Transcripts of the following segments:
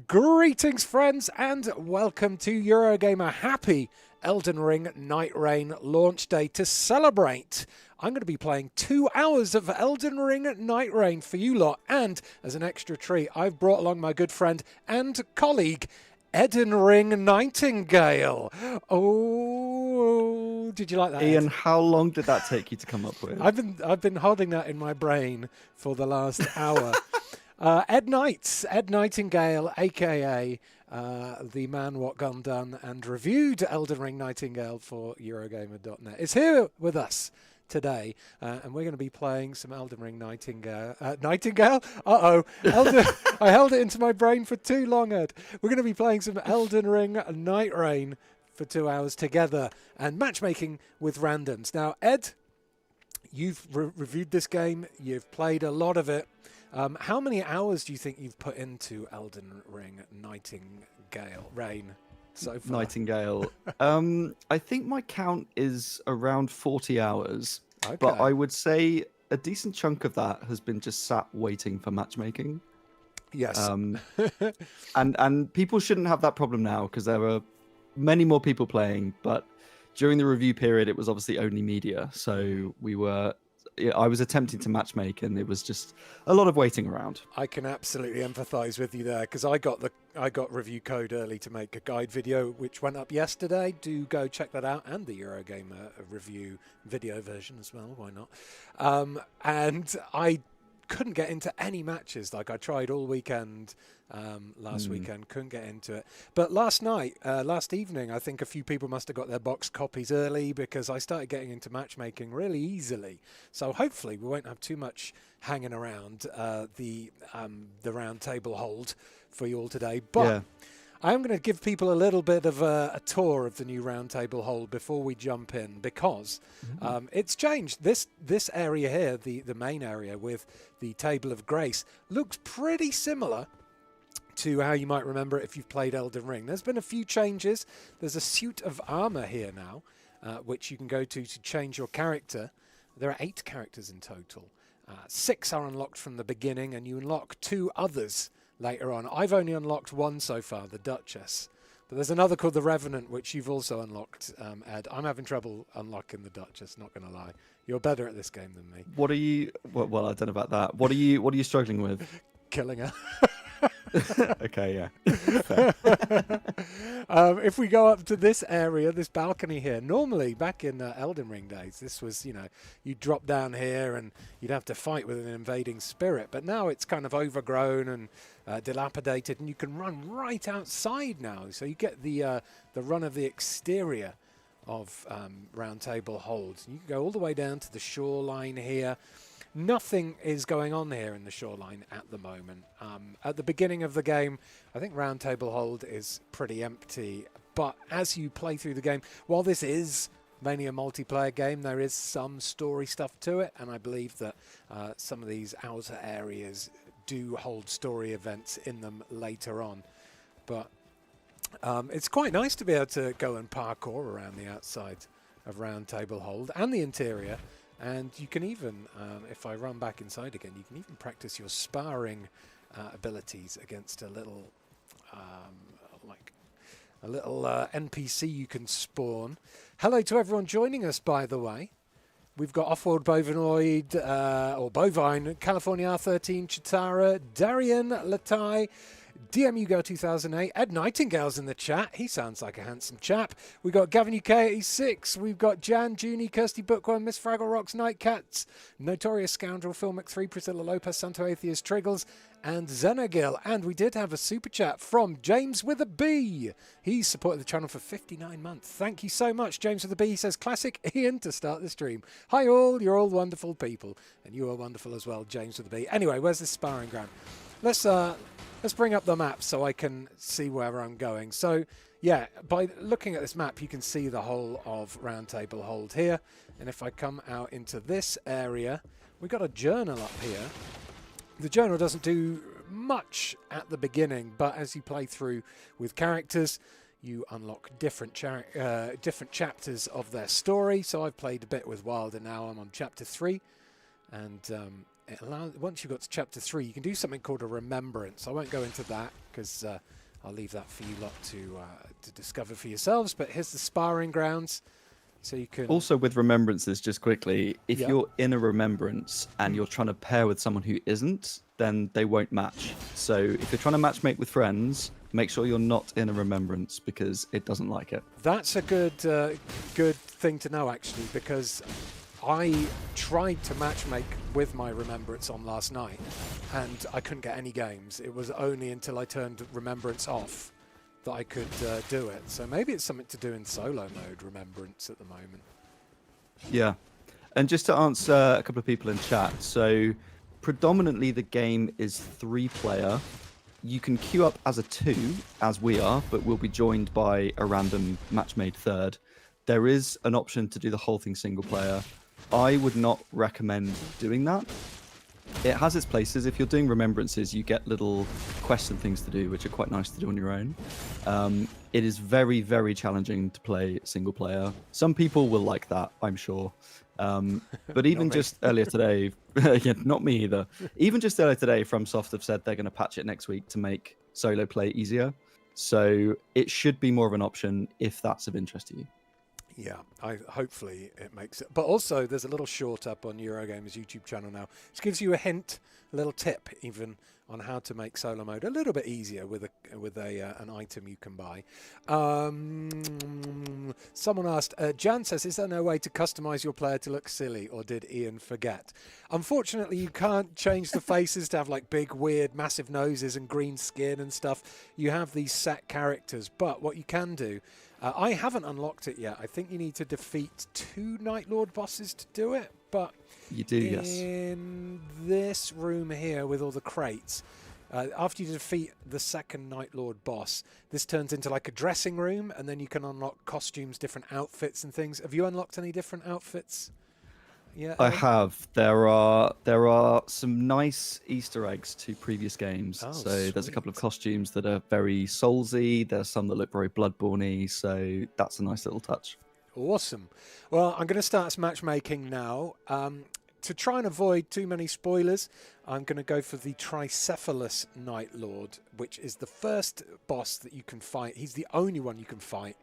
Greetings, friends, and welcome to Eurogamer. Happy Elden Ring Nightreign launch day. To celebrate, I'm going to be playing 2 hours of Elden Ring Nightreign for you lot, and as an extra treat, I've brought along my good friend and colleague, Elden Ring Nightingale. Oh, did you like that, Ian, Ed? how long did that take you to come up with? I've been holding that in my brain for the last hour. Ed Nightingale, aka the man what gone done and reviewed Elden Ring Nightingale for Eurogamer.net, is here with us today, and we're going to be playing some Elden Ring Nightingale. Nightingale? I held it into my brain for too long, Ed. We're going to be playing some Elden Ring Nightreign for 2 hours together and matchmaking with randoms. Now, Ed, you've reviewed this game. You've played a lot of it. How many hours do you think you've put into Elden Ring Nightingale Rain so far? Nightingale. I think my count is around 40 hours, Okay. but I would say a decent chunk of that has been just sat waiting for matchmaking. Yes. And people shouldn't have that problem now because there are many more people playing, but during the review period, it was obviously only media, so I was attempting to matchmake, and it was just a lot of waiting around. I can absolutely empathise with you there, because I got review code early to make a guide video, which went up yesterday. Do go check that out, and the Eurogamer review video version as well. Why not? And I couldn't get into any matches. Like, I tried all weekend last weekend, couldn't get into it. But last evening, I think a few people must have got their box copies early, because I started getting into matchmaking really easily. So hopefully we won't have too much hanging around the Roundtable Hold for you all today. But yeah. I am going to give people a little bit of a tour of the new Roundtable Hold before we jump in, because it's changed. This area here, the main area with the Table of Grace, looks pretty similar to how you might remember it if you've played Elden Ring. There's been a few changes. There's a suit of armor here now, which you can go to change your character. There are 8 characters in total. 6 are unlocked from the beginning, and you unlock 2 others later on. I've only unlocked 1 so far, the Duchess. But there's another called the Revenant, which you've also unlocked, Ed. I'm having trouble unlocking the Duchess, not going to lie. You're better at this game than me. What are you... Well, I don't know about that. What are you struggling with? Killing her. Okay, yeah. If we go up to this area, this balcony here, normally back in Elden Ring days, this was, you'd drop down here and you'd have to fight with an invading spirit. But now it's kind of overgrown and dilapidated, and you can run right outside now. So you get the run of the exterior of Roundtable Hold. You can go all the way down to the shoreline here. Nothing is going on here in the shoreline at the moment. At the beginning of the game, I think Roundtable Hold is pretty empty. But as you play through the game, while this is mainly a multiplayer game, there is some story stuff to it. And I believe that some of these outer areas do hold story events in them later on. But it's quite nice to be able to go and parkour around the outside of Roundtable Hold and the interior. And you can even, if I run back inside again, you can even practice your sparring abilities against a little NPC you can spawn. Hello to everyone joining us, by the way. We've got Offworld Bovinoid, or Bovine, California R13, Chitara, Darian, Latai, DMU Girl 2008, Ed Nightingale's in the chat. He sounds like a handsome chap. We've got Gavin UK86. We've got Jan, Junie, Kirsty Bookworm, Miss Fraggle Rocks, Nightcats, Notorious Scoundrel, Phil McThree, Priscilla Lopez, Santo Atheist, Triggles, and Xenagil. And we did have a super chat from James with a B. He's supported the channel for 59 months. Thank you so much, James with a B. He says, classic Ian to start the stream. Hi all, you're all wonderful people. And you are wonderful as well, James with a B. Anyway, where's this sparring ground? Let's bring up the map so I can see where I'm going. So, yeah, by looking at this map, you can see the whole of Roundtable Hold here. And if I come out into this area, we've got a journal up here. The journal doesn't do much at the beginning, but as you play through with characters, you unlock different chapters of their story. So I've played a bit with Wilder now. I'm on chapter 3. And once you've got to chapter 3, you can do something called a remembrance. I won't go into that because I'll leave that for you lot to discover for yourselves. But here's the sparring grounds, so you can Also, with remembrances, just quickly, if Yeah. you're in a remembrance and you're trying to pair with someone who isn't, then they won't match. So if you're trying to matchmake with friends, make sure you're not in a remembrance because it doesn't like it. That's a good thing to know, actually, because I tried to matchmake with my remembrance on last night, and I couldn't get any games. It was only until I turned remembrance off that I could do it. So maybe it's something to do in solo mode, remembrance, at the moment. Yeah. And just to answer a couple of people in chat, so predominantly the game is 3-player. You can queue up as a 2, as we are, but we'll be joined by a random match-made third. There is an option to do the whole thing single player. I would not recommend doing that. It has its places. If you're doing remembrances, you get little quests and things to do, which are quite nice to do on your own. It is very, very challenging to play single player. Some people will like that, I'm sure. But even just earlier today, yeah, not me either. Even just earlier today, FromSoft have said they're going to patch it next week to make solo play easier. So it should be more of an option if that's of interest to you. Yeah, hopefully it makes it. But also, there's a little short up on Eurogamer's YouTube channel now, which gives you a hint, a little tip even, on how to make solo mode a little bit easier with an item you can buy. Someone asked, Jan says, is there no way to customize your player to look silly, or did Ian forget? Unfortunately, you can't change the faces to have like big, weird, massive noses and green skin and stuff. You have these set characters, but what you can do, I haven't unlocked it yet. I think you need to defeat 2 Nightlord bosses to do it, but You do, yes. in this room here with all the crates, after you defeat the second Nightlord boss, this turns into like a dressing room, and then you can unlock costumes, different outfits and things. Have you unlocked any different outfits? Yeah, I have. There are some nice Easter eggs to previous games. Oh, so there's a couple of sweet. costumes that are very Soulsy. There's some that look very Bloodborne-y. So that's a nice little touch. Awesome. Well, I'm going to start matchmaking now. To try and avoid too many spoilers, I'm going to go for the Tricephalus Nightlord, which is the first boss that you can fight. He's the only one you can fight.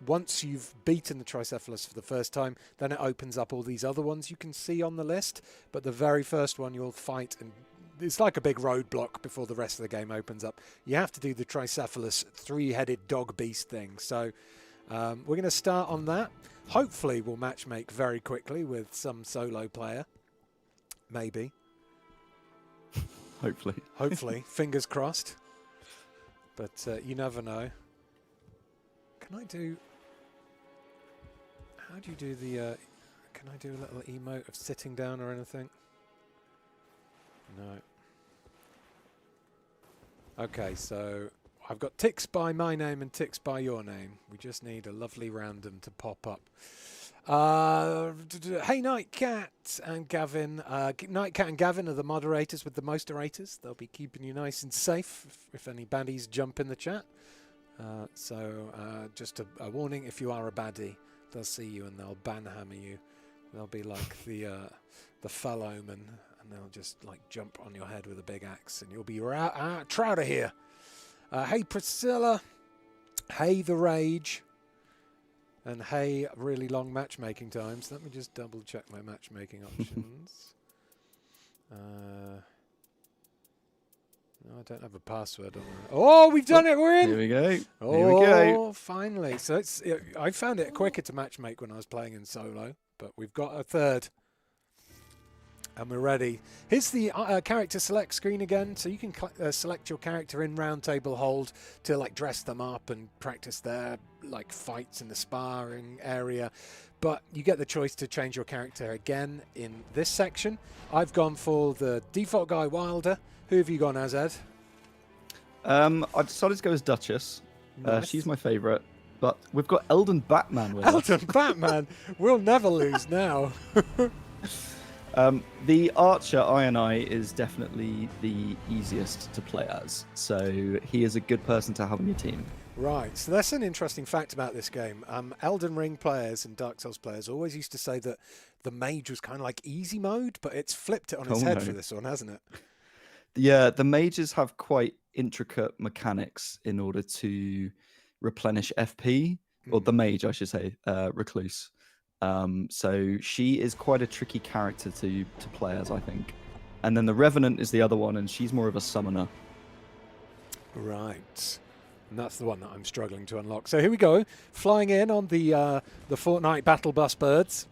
Once you've beaten the Tricephalus for the first time, then it opens up all these other ones you can see on the list. But the very first one you'll fight, and it's like a big roadblock before the rest of the game opens up. You have to do the Tricephalus 3-headed dog beast thing. So we're going to start on that. Hopefully we'll matchmake very quickly with some solo player. Maybe. Hopefully. Hopefully. Fingers crossed. But you never know. Can I do... How do you do the... Can I do a little emote of sitting down or anything? No. Okay, so I've got ticks by my name and ticks by your name. We just need a lovely random to pop up. Hey, Nightcat and Gavin. Nightcat and Gavin are the moderators with the most orators. They'll be keeping you nice and safe if any baddies jump in the chat. Just a warning, if you are a baddie, they'll see you and they'll banhammer you. They'll be like the fell omen, and they'll just like jump on your head with a big axe, and you'll be out of here. Hey Priscilla, hey the Rage, and hey really long matchmaking times. Let me just double check my matchmaking options. No, I don't have a password on it. Oh, we've done it. We're in. Here we go. Oh, Here we go. finally. So I found it quicker to matchmake when I was playing in solo, but we've got a third. And we're ready. Here's the character select screen again. So you can select your character in Roundtable Hold to like dress them up and practice their like fights in the sparring area. But you get the choice to change your character again in this section. I've gone for the default guy, Wilder. Who have you gone as, Ed? I decided to go as Duchess. Nice. She's my favourite. But we've got Elden Batman with us. Elden Batman. We'll never lose now. The Archer I is definitely the easiest to play as. So he is a good person to have on your team. Right, so that's an interesting fact about this game. Elden Ring players and Dark Souls players always used to say that the mage was kind of like easy mode, but it's flipped it on its head for this one, hasn't it? Yeah, the mages have quite intricate mechanics in order to replenish FP, or the mage, I should say, recluse. So she is quite a tricky character to play as, I think. And then the Revenant is the other one, and she's more of a summoner. Right. And that's the one that I'm struggling to unlock. So here we go, flying in on the Fortnite Battle Bus birds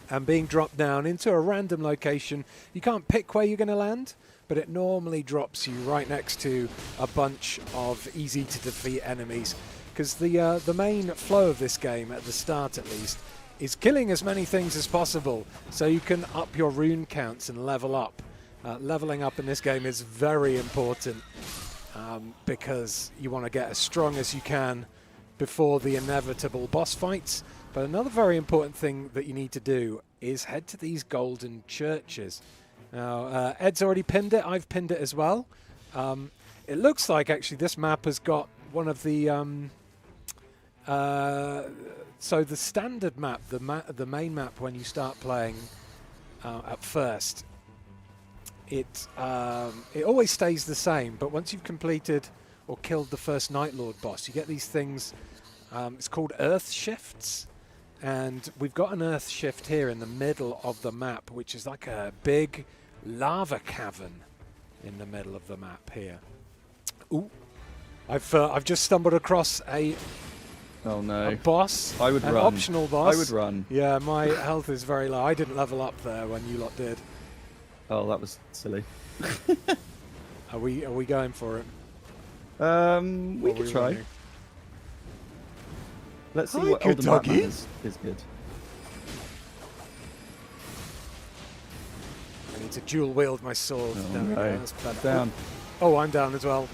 and being dropped down into a random location. You can't pick where you're going to land, but it normally drops you right next to a bunch of easy-to-defeat enemies, because the main flow of this game, at the start at least, is killing as many things as possible so you can up your rune counts and level up. Leveling up in this game is very important. Because you want to get as strong as you can before the inevitable boss fights. But another very important thing that you need to do is head to these golden churches. Now, Ed's already pinned it. I've pinned it as well. It looks like, actually, this map has got one of the... so the standard map, the main map when you start playing at first, it always stays the same, but once you've completed or killed the first Nightlord boss, you get these things. It's called Earth Shifts, and we've got an Earth Shift here in the middle of the map, which is like a big lava cavern in the middle of the map here. Ooh, I've just stumbled across a boss. I would an run. Optional boss. I would run. Yeah, my health is very low. I didn't level up there when you lot did. Oh, that was silly. Are we going for it? We could try. Running? Let's see Hi, what good Elden Batman doggy. is good. I need to dual wield my sword. Oh, There we go, no. that's better. Down. Oh, I'm down as well.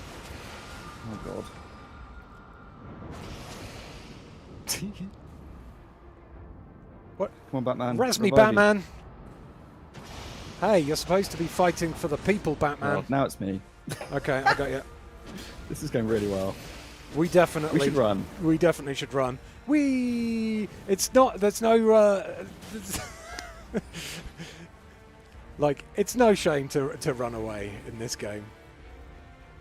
Oh god. What? Come on, Batman. Res me, Revive you. Batman. Hey, you're supposed to be fighting for the people, Batman. Well, now it's me. Okay, I got you. This is going really well. We definitely We should run. We definitely should run. It's not. There's no. Like, it's no shame to run away in this game.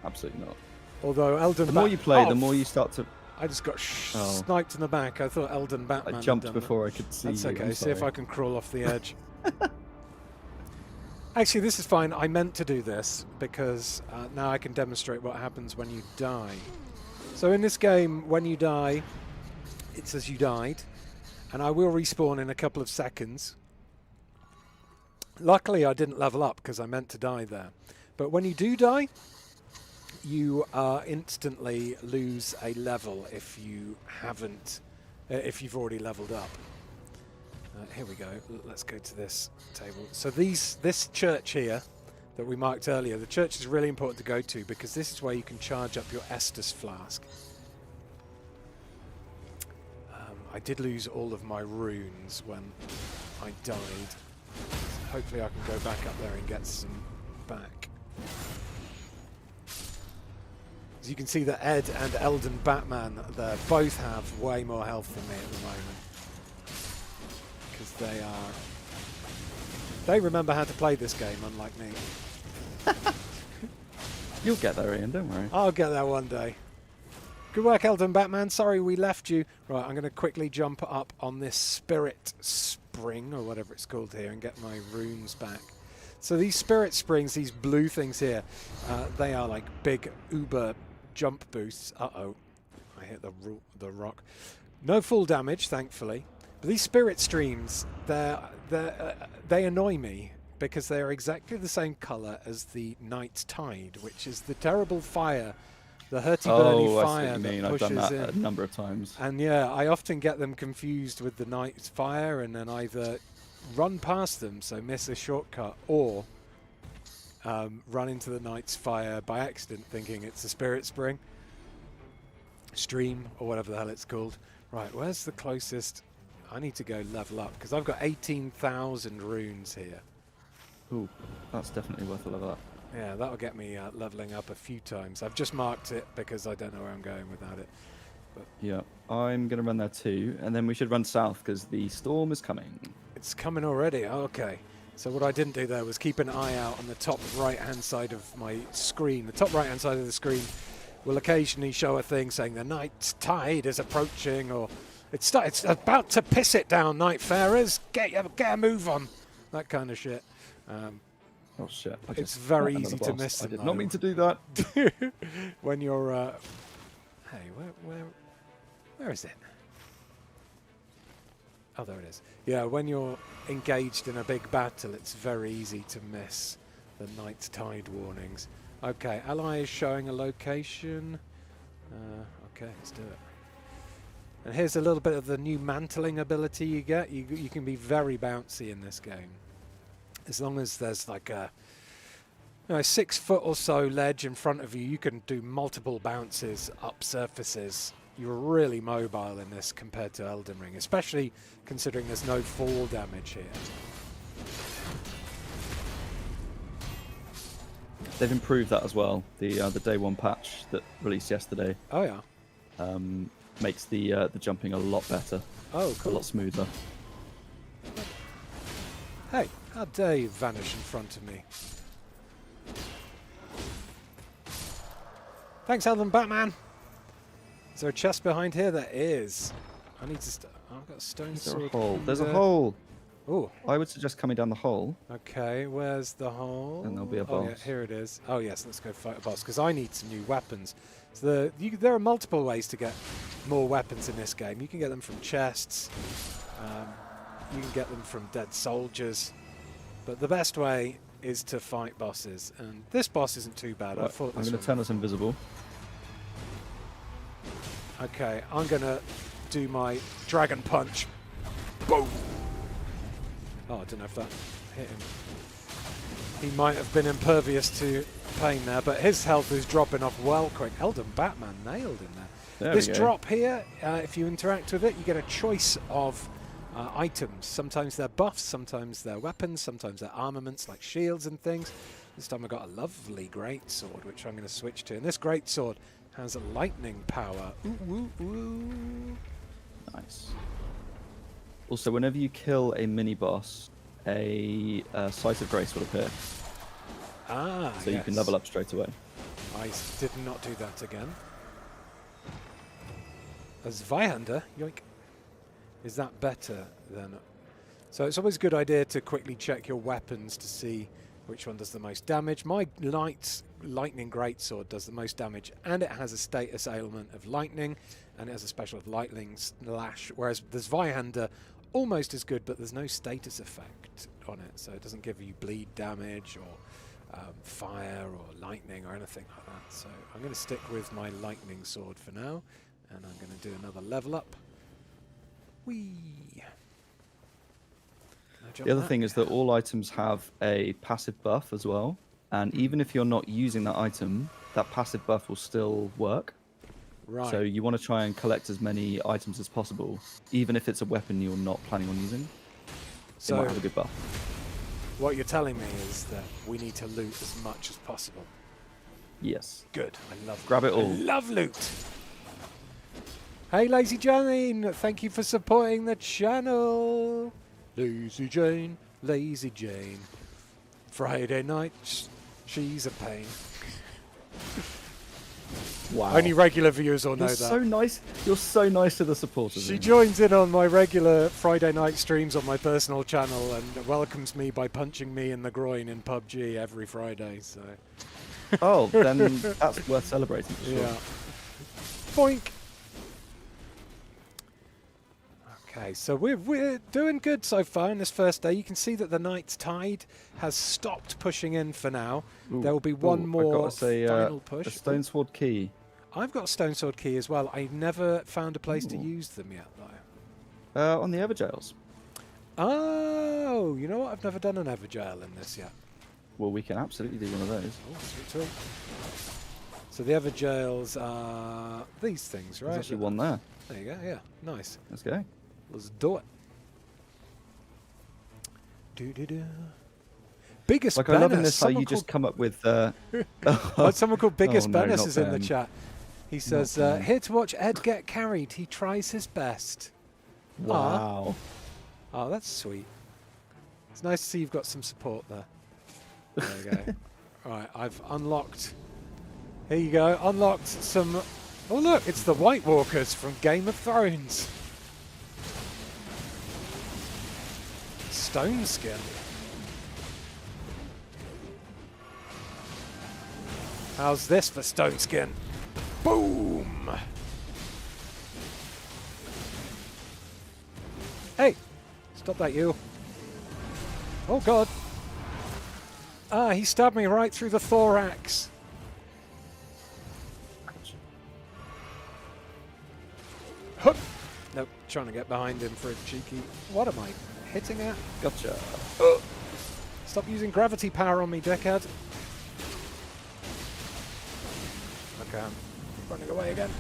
Absolutely not. Although Elden, The more you play, the more you start to... I just got sniped in the back. I thought Elden Batman. I jumped had done before I could see That's you. okay. I'm See if I sorry. can crawl off the edge. Actually, this is fine. I meant to do this because now I can demonstrate what happens when you die. So in this game, when you die, it says you died, and I will respawn in a couple of seconds. Luckily, I didn't level up because I meant to die there. But when you do die, you instantly lose a level if you haven't, if you've already leveled up. Here we go. Let's go to this table. So this church here that we marked earlier, the church is really important to go to because this is where you can charge up your Estus flask. I did lose all of my runes when I died. So hopefully I can go back up there and get some back. As you can see that Ed and Elden Batman there both have way more health than me at the moment. Because they remember how to play this game, unlike me. You'll get there, Ian, don't worry. I'll get there one day. Good work, Elden Batman. Sorry we left you. Right, I'm going to quickly jump up on this spirit spring, or whatever it's called here, and get my runes back. So these spirit springs, these blue things here, they are like big uber jump boosts. Uh-oh, I hit the rock. No full damage, thankfully. But these spirit streams, they annoy me because they are exactly the same colour as the Night's Tide, which is the terrible fire, the hurty-burny fire that I've done pushes that in. a number of times. And yeah, I often get them confused with the Night's Fire and then either run past them, so miss a shortcut, or run into the Night's Fire by accident thinking it's a spirit spring. Stream, or whatever the hell it's called. Right, where's the closest? I need to go level up because I've got 18,000 runes here. Ooh, that's definitely worth a level up. Yeah, that'll get me leveling up a few times. I've just marked it because I don't know where I'm going without it. But Yeah, I'm going to run there too, and then we should run south because the storm is coming. it's coming already. Oh, okay. So what I didn't do there was keep an eye out on the top right-hand side of my screen. The top right-hand side of the screen will occasionally show a thing saying the night tide is approaching, or it's about to piss it down, Nightfarers. Get a move on. That kind of shit. Oh shit! It's very easy to miss them. I did not mean to do that. When you're, hey, where is it? Oh, there it is. Yeah, when you're engaged in a big battle, it's very easy to miss the night tide warnings. Okay, ally is showing a location. Okay, let's do it. And here's a little bit of the new mantling ability you get. You can be very bouncy in this game. As long as there's like a 6 foot or so ledge in front of you, you can do multiple bounces up surfaces. You're really mobile in this compared to Elden Ring, especially considering there's no fall damage here. They've improved that as well. The day one patch that released yesterday. Oh yeah. Makes the jumping a lot better. Oh, cool. A lot smoother. Hey, how dare you vanish in front of me? Thanks, Elden Batman. Is there a chest behind here? There is. I need to. I've got a stone sword. There's a hole. There's a hole. Oh. I would suggest coming down the hole. Okay, where's the hole? And there'll be a Oh, boss. yeah, here it is. Oh yes, let's go fight a boss because I need some new weapons. So there are multiple ways to get more weapons in this game. You can get them from chests. You can get them from dead soldiers. But the best way is to fight bosses. And this boss isn't too bad. Right, I thought I'm this going to turn us invisible. Okay, I'm going to do my dragon punch. Boom! Oh, I don't know if that hit him. He might have been impervious to pain there, but his health is dropping off well quick. Elden Batman nailed him there. This drop here, if you interact with it, you get a choice of items. Sometimes they're buffs, sometimes they're weapons, sometimes they're armaments like shields and things. This time I got a lovely greatsword, which I'm going to switch to. And this greatsword has a lightning power. Ooh, ooh, ooh. Nice. Also, whenever you kill a mini-boss, a Sight of Grace will appear. Ah, so you can level up straight away. I did not do that again. A Zweihander? Yoink. Is that better than... So it's always a good idea to quickly check your weapons to see which one does the most damage. My lightning greatsword does the most damage, and it has a status ailment of lightning, and it has a special of lightning slash, whereas the Zweihander almost as good, but there's no status effect on it, so it doesn't give you bleed damage or fire or lightning or anything like that. So I'm going to stick with my lightning sword for now, and I'm going to do another level up. Whee! The other thing is that all items have a passive buff as well, and even if you're not using that item, that passive buff will still work. Right. So you want to try and collect as many items as possible, even if it's a weapon you're not planning on using. So it might have a good buff. What you're telling me is that we need to loot as much as possible. Yes. Good. I love Grab it all. I love loot. Hey, Lazy Jane, thank you for supporting the channel. Lazy Jane, Lazy Jane. Friday night, she's a pain. Wow. Only regular viewers will know that. So nice. You're so nice to the supporters. She joins in on my regular Friday night streams on my personal channel and welcomes me by punching me in the groin in PUBG every Friday. So. Oh, then that's worth celebrating. For sure. Yeah. Boink. Okay, so we're doing good so far in this first day. You can see that the night's tide has stopped pushing in for now. Ooh, there will be one more final push. A stone sword key. I've got a stone sword key as well. I've never found a place to use them yet, though. On the Evergails. Oh, you know what? I've never done an Evergaol in this yet. Well, we can absolutely do one of those. Oh, sweet, sweet. So the Evergails are these things, right? There's actually one there. There you go. Yeah, nice. Let's go. Let's do it. Do-do-do. Biggest like, Bennis. I love in this how you just come up with... someone called Biggest no, Bennis not is in the Ben. chat. He says, here to watch Ed get carried. He tries his best. Wow. Oh, that's sweet. It's nice to see you've got some support there. There we go. Right, I've unlocked. Here you go. Unlocked some. Oh look, it's the White Walkers from Game of Thrones. Stone skin. How's this for stone skin? Boom! Hey! Stop that, you. Oh god. Ah, he stabbed me right through the thorax. Hup! Nope, trying to get behind him for a cheeky... What am I hitting at? Gotcha. Stop using gravity power on me, dickhead. Okay, I'm running away again.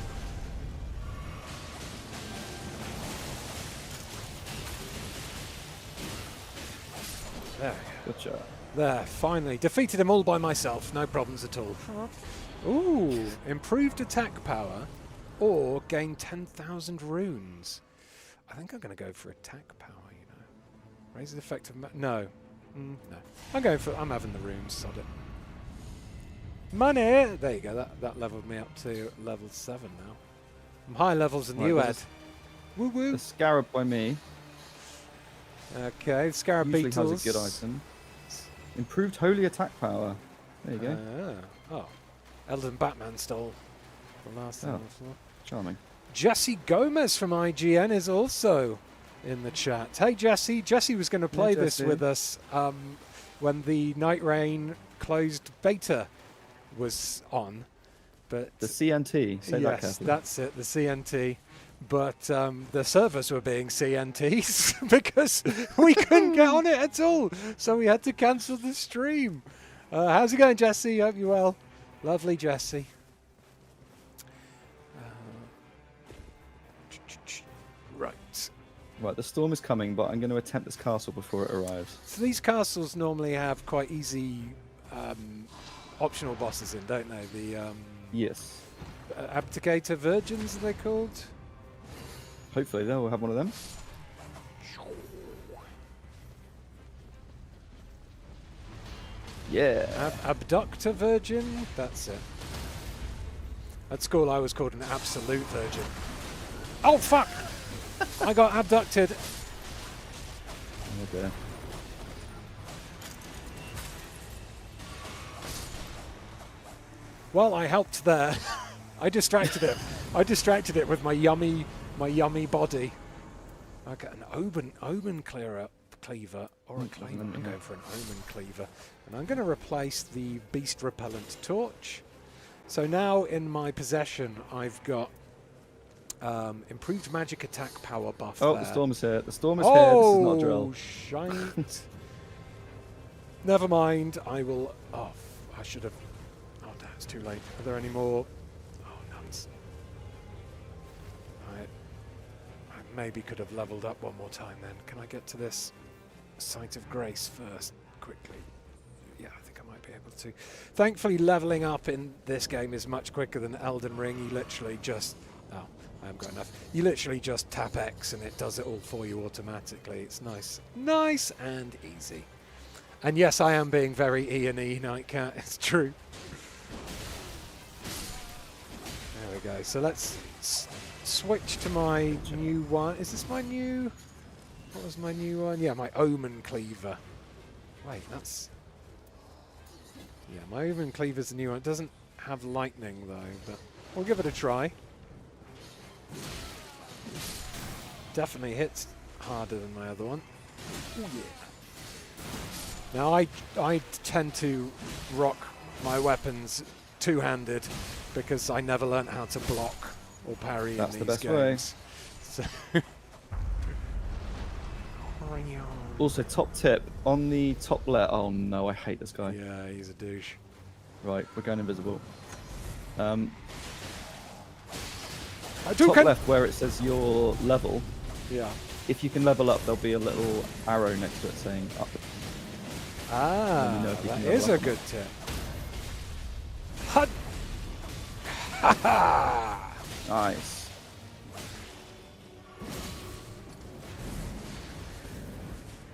There we go. Gotcha. There, finally. Defeated them all by myself. No problems at all. Ooh, improved attack power or gain 10,000 runes. I think I'm going to go for attack power, you know. Raise the effect of... no. No. I'm having the runes, sod it. Money! There you go. That leveled me up to level 7 now. I'm high levels than you, Ed. Woo woo. The scarab by me. Okay, scarab Usually beetles. has a good item. Improved holy attack power. There you go. Oh. Elden Batman stole the last thing on the floor. Charming. Jesse Gomez from IGN is also in the chat. Hey, Jesse. Jesse was going to play this with us when the Nightreign closed beta was on. But The CNT. Say that yes, carefully. that's it, the CNT. But the servers were being CNTs because we couldn't get on it at all. So we had to cancel the stream. How's it going, Jesse? Hope you're well. Lovely, Jesse. Right. Right, the storm is coming, but I'm going to attempt this castle before it arrives. So these castles normally have quite easy optional bosses in, don't they? The Yes. Abdicator Virgins, are they called? Hopefully they'll have one of them. Yeah. Abductor Virgin? That's it. At school I was called an absolute virgin. Oh fuck! I got abducted. Okay. Well, I helped there. I distracted it. I distracted it with my yummy body. I got an omen cleaver or a cleaver. I'm going for an omen cleaver, and I'm going to replace the beast repellent torch. So now in my possession, I've got improved magic attack power buff. Oh, there. the storm is here. The storm is here. This is not a drill. Shite. Never mind. I will. Oh, I should have. Oh, no, it's too late. Are there any more? Oh, nuts. I maybe could have leveled up one more time then. Can I get to this Site of Grace first, quickly? Yeah, I think I might be able to. Thankfully, leveling up in this game is much quicker than Elden Ring. You literally just... Oh, I haven't got enough. You literally just tap X and it does it all for you automatically. It's nice. Nice and easy. And yes, I am being very Ian E. Nightcat. It's true. There we go. So let's switch to my new one. Is this my new... What was my new one? Yeah, my Omen Cleaver. Wait, that's... Yeah, my Omen Cleaver's the new one. It doesn't have lightning, though, but we'll give it a try. Definitely hits harder than my other one. Oh, yeah. Now, I tend to rock my weapons two-handed because I never learnt how to block or parry That's in the these best games. So Also, top tip on the top left. Oh no, I hate this guy. Yeah, he's a douche. Right, we're going invisible. I Top left, where it says your level. Yeah. If you can level up, there'll be a little arrow next to it saying up. Ah, You know if you that can level is a up. good tip. Hut. Ha ha! Nice.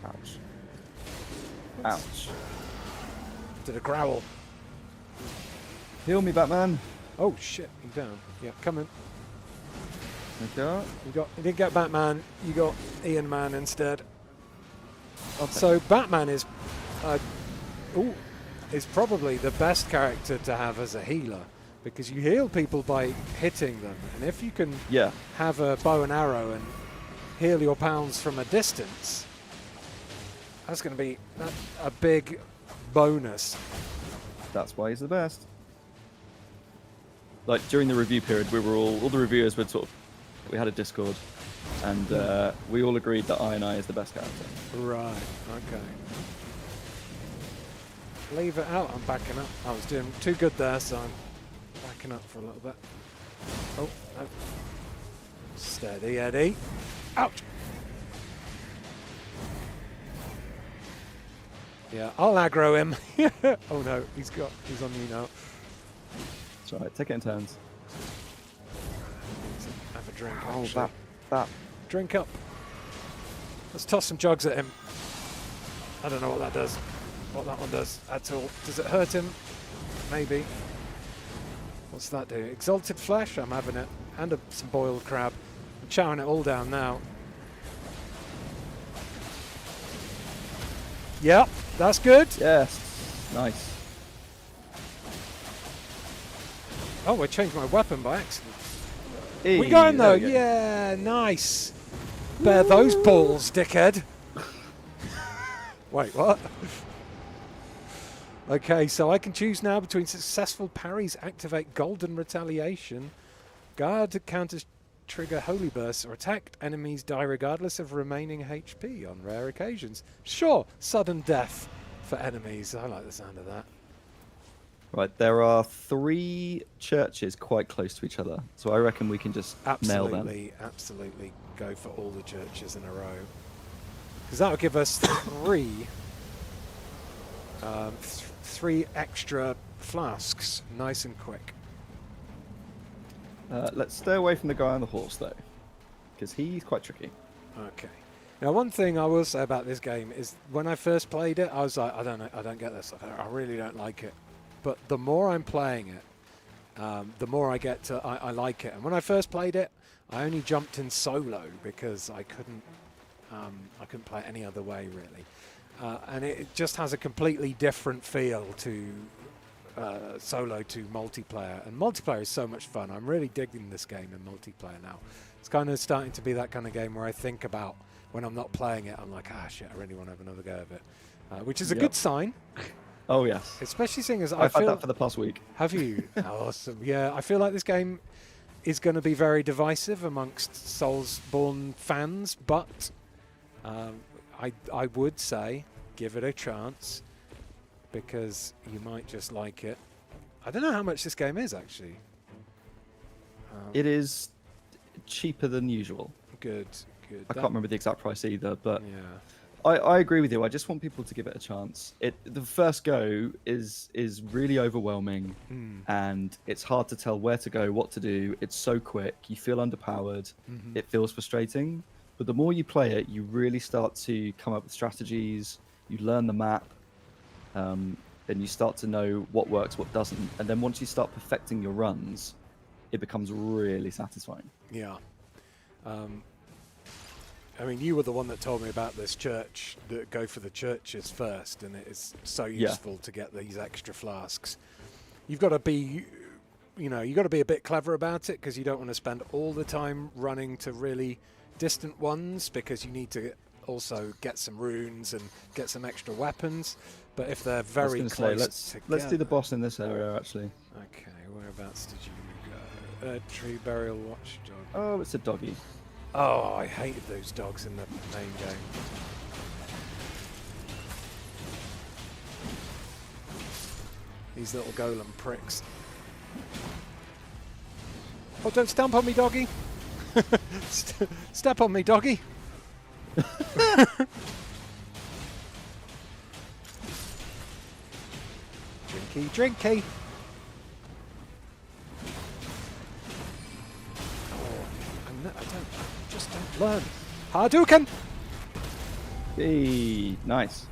Ouch. Ouch. Did a growl. Heal me, Batman. Oh shit, he's down. Yeah, come in. Okay. You didn't get Batman, you got Ian Man instead. Okay. So Batman is probably the best character to have as a healer, because you heal people by hitting them, and if you can have a bow and arrow and heal your pals from a distance, that's going to be a big bonus. That's why he's the best. Like during the review period, we were all the reviewers would we had a Discord, and we all agreed that I is the best character. Right. Okay. Leave it out. I'm backing up. I was doing too good there, so I'm backing up for a little bit. Oh, no. Steady, Eddie. Ouch. Yeah, I'll aggro him. Oh no, he's on you now. That's right. Take it in turns. Have a drink. Oh, actually. that. Drink up. Let's toss some jugs at him. I don't know what that does. What that one does at all. Does it hurt him? Maybe. What's that do? Exalted flesh? I'm having it. And some boiled crab. I'm chowing it all down now. Yep, that's good. Yes. Nice. Oh, I changed my weapon by accident. Hey, We got him though. there we go. Yeah, nice. Bear those balls, dickhead. Wait, what? Okay, so I can choose now between successful parries, activate golden retaliation, guard counters trigger holy bursts, or attack enemies die regardless of remaining HP on rare occasions. Sure, sudden death for enemies. I like the sound of that. Right, there are 3 churches quite close to each other, so I reckon we can just nail them. Absolutely go for all the churches in a row. Because that would give us 3 extra flasks, nice and quick. Let's stay away from the guy on the horse, though, because he's quite tricky. Okay. Now, one thing I will say about this game is when I first played it, I was like, I don't get this. I really don't like it. But the more I'm playing it, the more I get to, I like it. And when I first played it, I only jumped in solo because I couldn't play it any other way, really. And it just has a completely different feel to solo to multiplayer. And multiplayer is so much fun. I'm really digging this game in multiplayer now. It's kind of starting to be that kind of game where I think about when I'm not playing it, I'm like, shit, I really want to have another go of it. Which is a good sign. Oh, yes. Especially seeing as I've had that for the past week. Have you? Awesome. Yeah, I feel like this game is going to be very divisive amongst Soulsborne fans, but I would say give it a chance because you might just like it. I don't know how much this game is, actually. It is cheaper than usual. Good, good. I can't remember the exact price either, but Yeah. I agree with you. I just want people to give it a chance. The first go is really overwhelming, and it's hard to tell where to go, what to do. It's so quick. You feel underpowered. It feels frustrating. But the more you play it, you really start to come up with strategies. You learn the map, and you start to know what works, what doesn't. And then once you start perfecting your runs, it becomes really satisfying. Yeah. I mean, you were the one that told me about this church, that go for the churches first, and it is so useful to get these extra flasks. You've got to be, you've got to be a bit clever about it because you don't want to spend all the time running to really distant ones because you need to also get some runes and get some extra weapons. But if they're very close together... Let's do the boss in this area, actually. Okay, whereabouts did you go? Tree Burial Watchdog. Oh, it's a doggy. Oh, I hated those dogs in the main game. These little golem pricks. Oh, don't stamp on me, doggy! Step on me, doggy! Drinky, drinky! I don't learn. Hadouken! Hey, nice.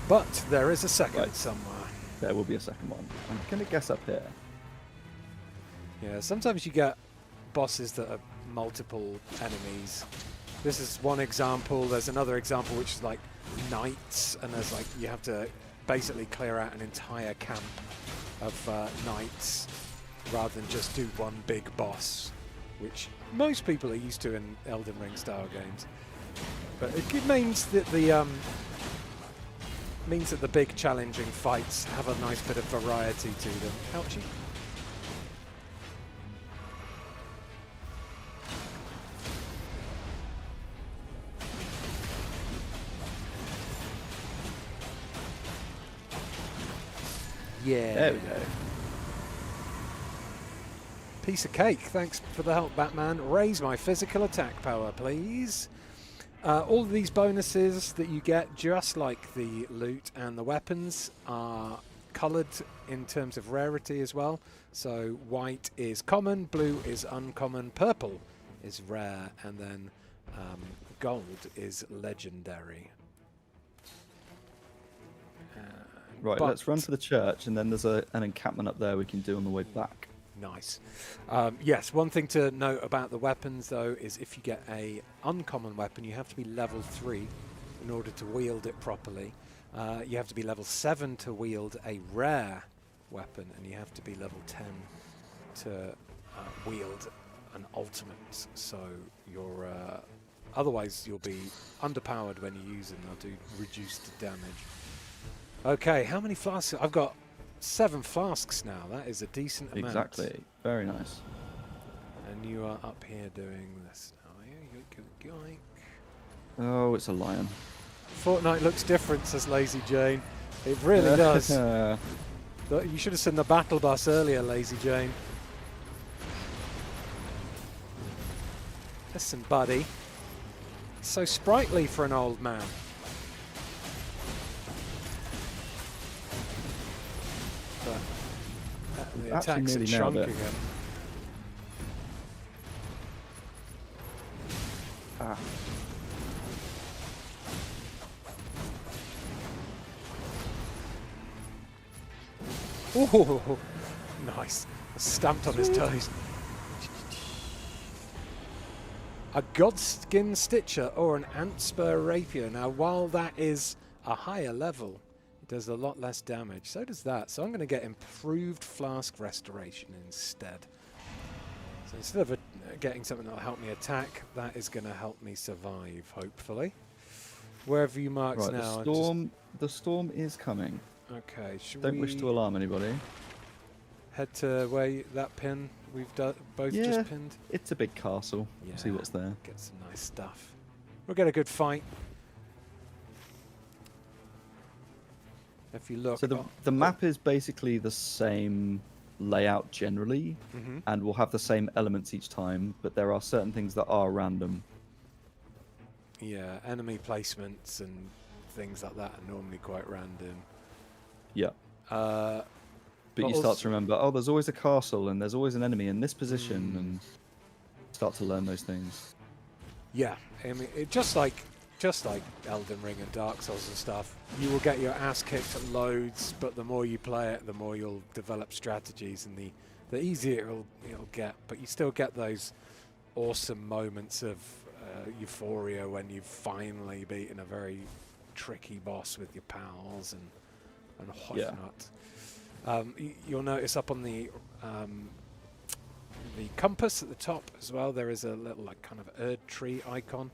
But there is a second Right. somewhere. There will be a second one. I'm going to guess up here. Yeah, sometimes you get bosses that are multiple enemies. This is one example. There's another example which is like knights, and there's like you have to basically clear out an entire camp of knights rather than just do one big boss, which most people are used to in Elden Ring style games. But it means that the big challenging fights have a nice bit of variety to them. Ouchie. Yeah. There we go. Piece of cake. Thanks for the help, Batman. Raise my physical attack power, please. All of these bonuses that you get, just like the loot and the weapons, are coloured in terms of rarity as well. So white is common, blue is uncommon, purple is rare, and then gold is legendary. Right, But- let's run to the church, and then there's an encampment up there we can do on the way back. Nice. Yes, one thing to note about the weapons, though, is if you get a uncommon weapon, you have to be level 3 in order to wield it properly. You have to be level 7 to wield a rare weapon, and you have to be level 10 to wield an ultimate. So you're otherwise you'll be underpowered when you use them. They'll do reduced damage. Okay, how many flasks? I've got 7 flasks now. That is a decent amount. Exactly. Very nice. And you are up here doing this now. Yoink, yoink, yoink. Oh, it's a lion. Fortnite looks different, says Lazy Jane. It really does. You should have seen the battle bus earlier, Lazy Jane. Listen, buddy. It's so sprightly for an old man. But the Actually attacks are nearly nailed chunking it. him. Ah. Ooh, nice. Stamped on his toes. A Godskin Stitcher or an Antspur Rapier. Now, while that is a higher level, it does a lot less damage. So does that. So I'm going to get Improved Flask Restoration instead. So instead of getting something that will help me attack, that is going to help me survive, hopefully. Where have you marked Right, now? the storm is coming. Okay, should Don't we wish to alarm anybody. head to where that pin we've both Yeah. just pinned? It's a big castle. See what's there. Get some nice stuff. We'll get a good fight. If you look, So the map is basically the same layout generally, Mhm. and will have the same elements each time, but there are certain things that are random. Yeah, enemy placements and things like that are normally quite random. Yeah. But But you start also- to remember, oh, there's always a castle and there's always an enemy in this position, Mm. and start to learn those things. Yeah, I mean, just like Elden Ring and Dark Souls and stuff, you will get your ass kicked at loads, but the more you play it, the more you'll develop strategies, and the easier it'll get. But you still get those awesome moments of euphoria when you've finally beaten a very tricky boss with your pals and whatnot. You'll notice up on the compass at the top as well, there is a little like kind of Erd tree icon.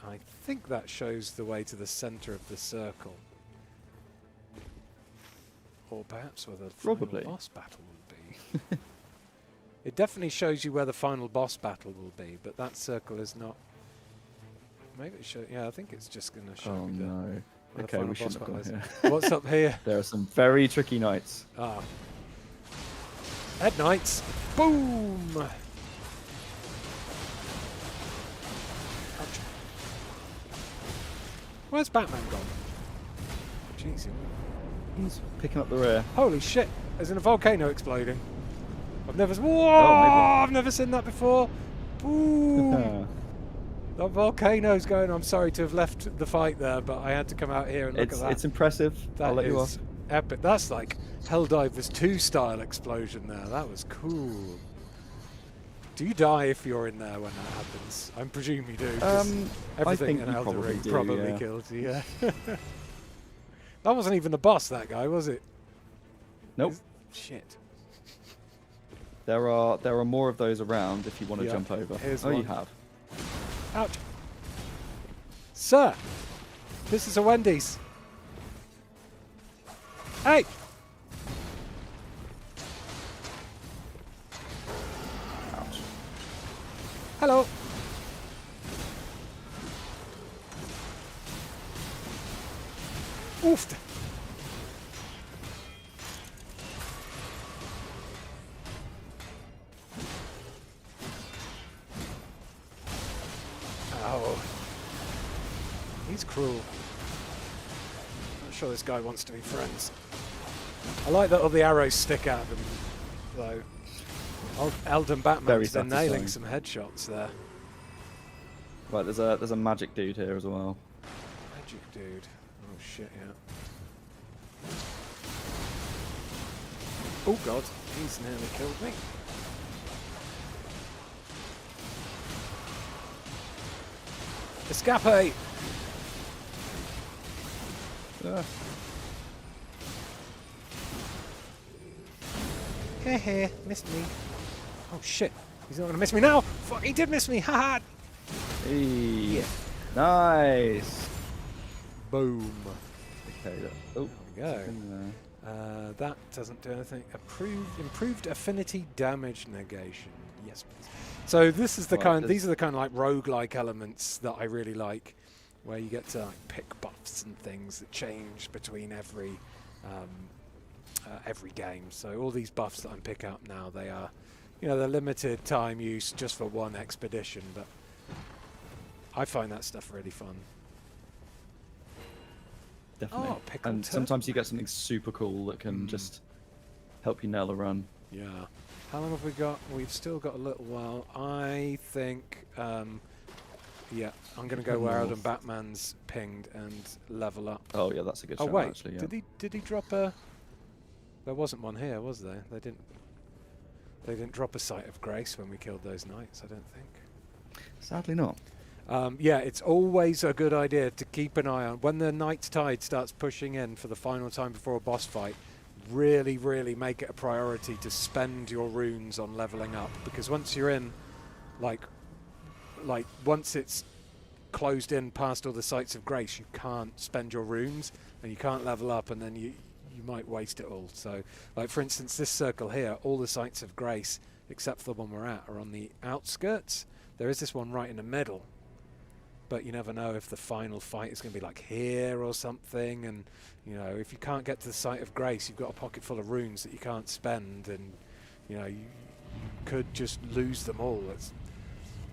I think that shows the way to the center of the circle. Or perhaps where the Probably. final boss battle will be. It definitely shows you where the final boss battle will be, but that circle is not... Maybe it shows... Yeah, I think it's just going to show Oh me no. where the Okay, final we boss shouldn't have battle gone is. here. What's up here? There are some very tricky knights. Ah. Ed Knights. Boom! Ouch. Where's Batman gone? Jeez. He's picking up the rear. Holy shit! There's a volcano exploding. I've never... Whoa! Oh, maybe. I've never seen that before. Boom! The volcano's going. I'm sorry to have left the fight there, but I had to come out here and look at that. It's impressive. I'll let you off. That is epic. That's like Helldivers 2 style explosion there. That was cool. Do you die if you're in there when that happens? I presume you do. Everything in Elden Ring probably kills you. Yeah. That wasn't even the boss, that guy, was it? Nope. Shit. There are more of those around if you want to jump over. Here's one. one. You have. Ouch. Sir, this is a Wendy's. Hey! Ouch. Hello. Oofed. Oh. He's cruel. Not sure this guy wants to be friends. I like that all the arrows stick out of him, though. Old Elden Batman's been nailing some headshots there. Right, there's a magic dude here as well. Magic dude. Oh shit, yeah. Oh god, he's nearly killed me. Escape! Heh, missed me. Oh shit, he's not gonna miss me now! Fuck, he did miss me, haha! Hey. Yeah. Nice! Boom. Okay, oh, There we go. That doesn't do anything. Improved affinity damage negation. Yes, please. So this is the these are the kind of like roguelike elements that I really like, where you get to like pick buffs and things that change between every game. So all these buffs that I'm picking up now, they are, you know, they're limited time use just for one expedition, but I find that stuff really fun. Definitely. Oh, pickled and turtle. sometimes you get something super cool that can just help you nail a run. Yeah. How long have we got? We've still got a little while. I think, yeah, I'm going to go where Elden Batman's pinged and level up. Oh yeah, that's a good shot. Oh wait, actually, yeah. did he drop a? There wasn't one here, was there? They didn't drop a Sight of Grace when we killed those knights, I don't think. Sadly not. Yeah, it's always a good idea to keep an eye on when the Night's Tide starts pushing in for the final time before a boss fight. Really, really make it a priority to spend your runes on leveling up, because once you're in, like once it's closed in past all the Sights of Grace, you can't spend your runes and you can't level up, and then you might waste it all. So, like for instance, this circle here, all the Sights of Grace except for the one we're at are on the outskirts. There is this one right in the middle, but you never know if the final fight is going to be like here or something, and you know, if you can't get to the Sight of Grace, you've got a pocket full of runes that you can't spend, and you know, you could just lose them all.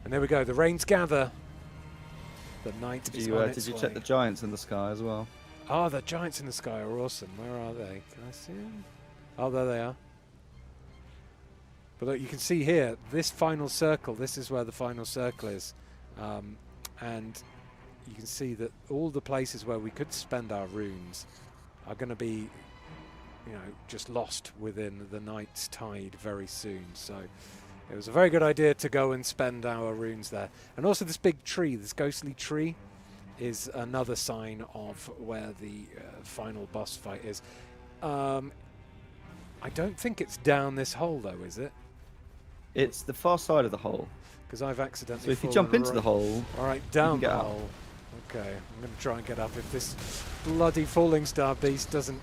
And there we go, the rains gather. The night is on its Did you way. check the giants in the sky as well? Oh, the giants in the sky are awesome. Where are they? Can I see them? Oh, there they are. But look, you can see here, this final circle, this is where the final circle is. And you can see that all the places where we could spend our runes are going to be, you know, just lost within the Night's Tide very soon. So it was a very good idea to go and spend our runes there. And also this big tree, this ghostly tree, is another sign of where the final boss fight is. I don't think it's down this hole though, is it? It's the far side of the hole. Because I've accidentally So if you jump into the hole, all right, down get the out. hole. Okay, I'm going to try and get up if this bloody falling star beast doesn't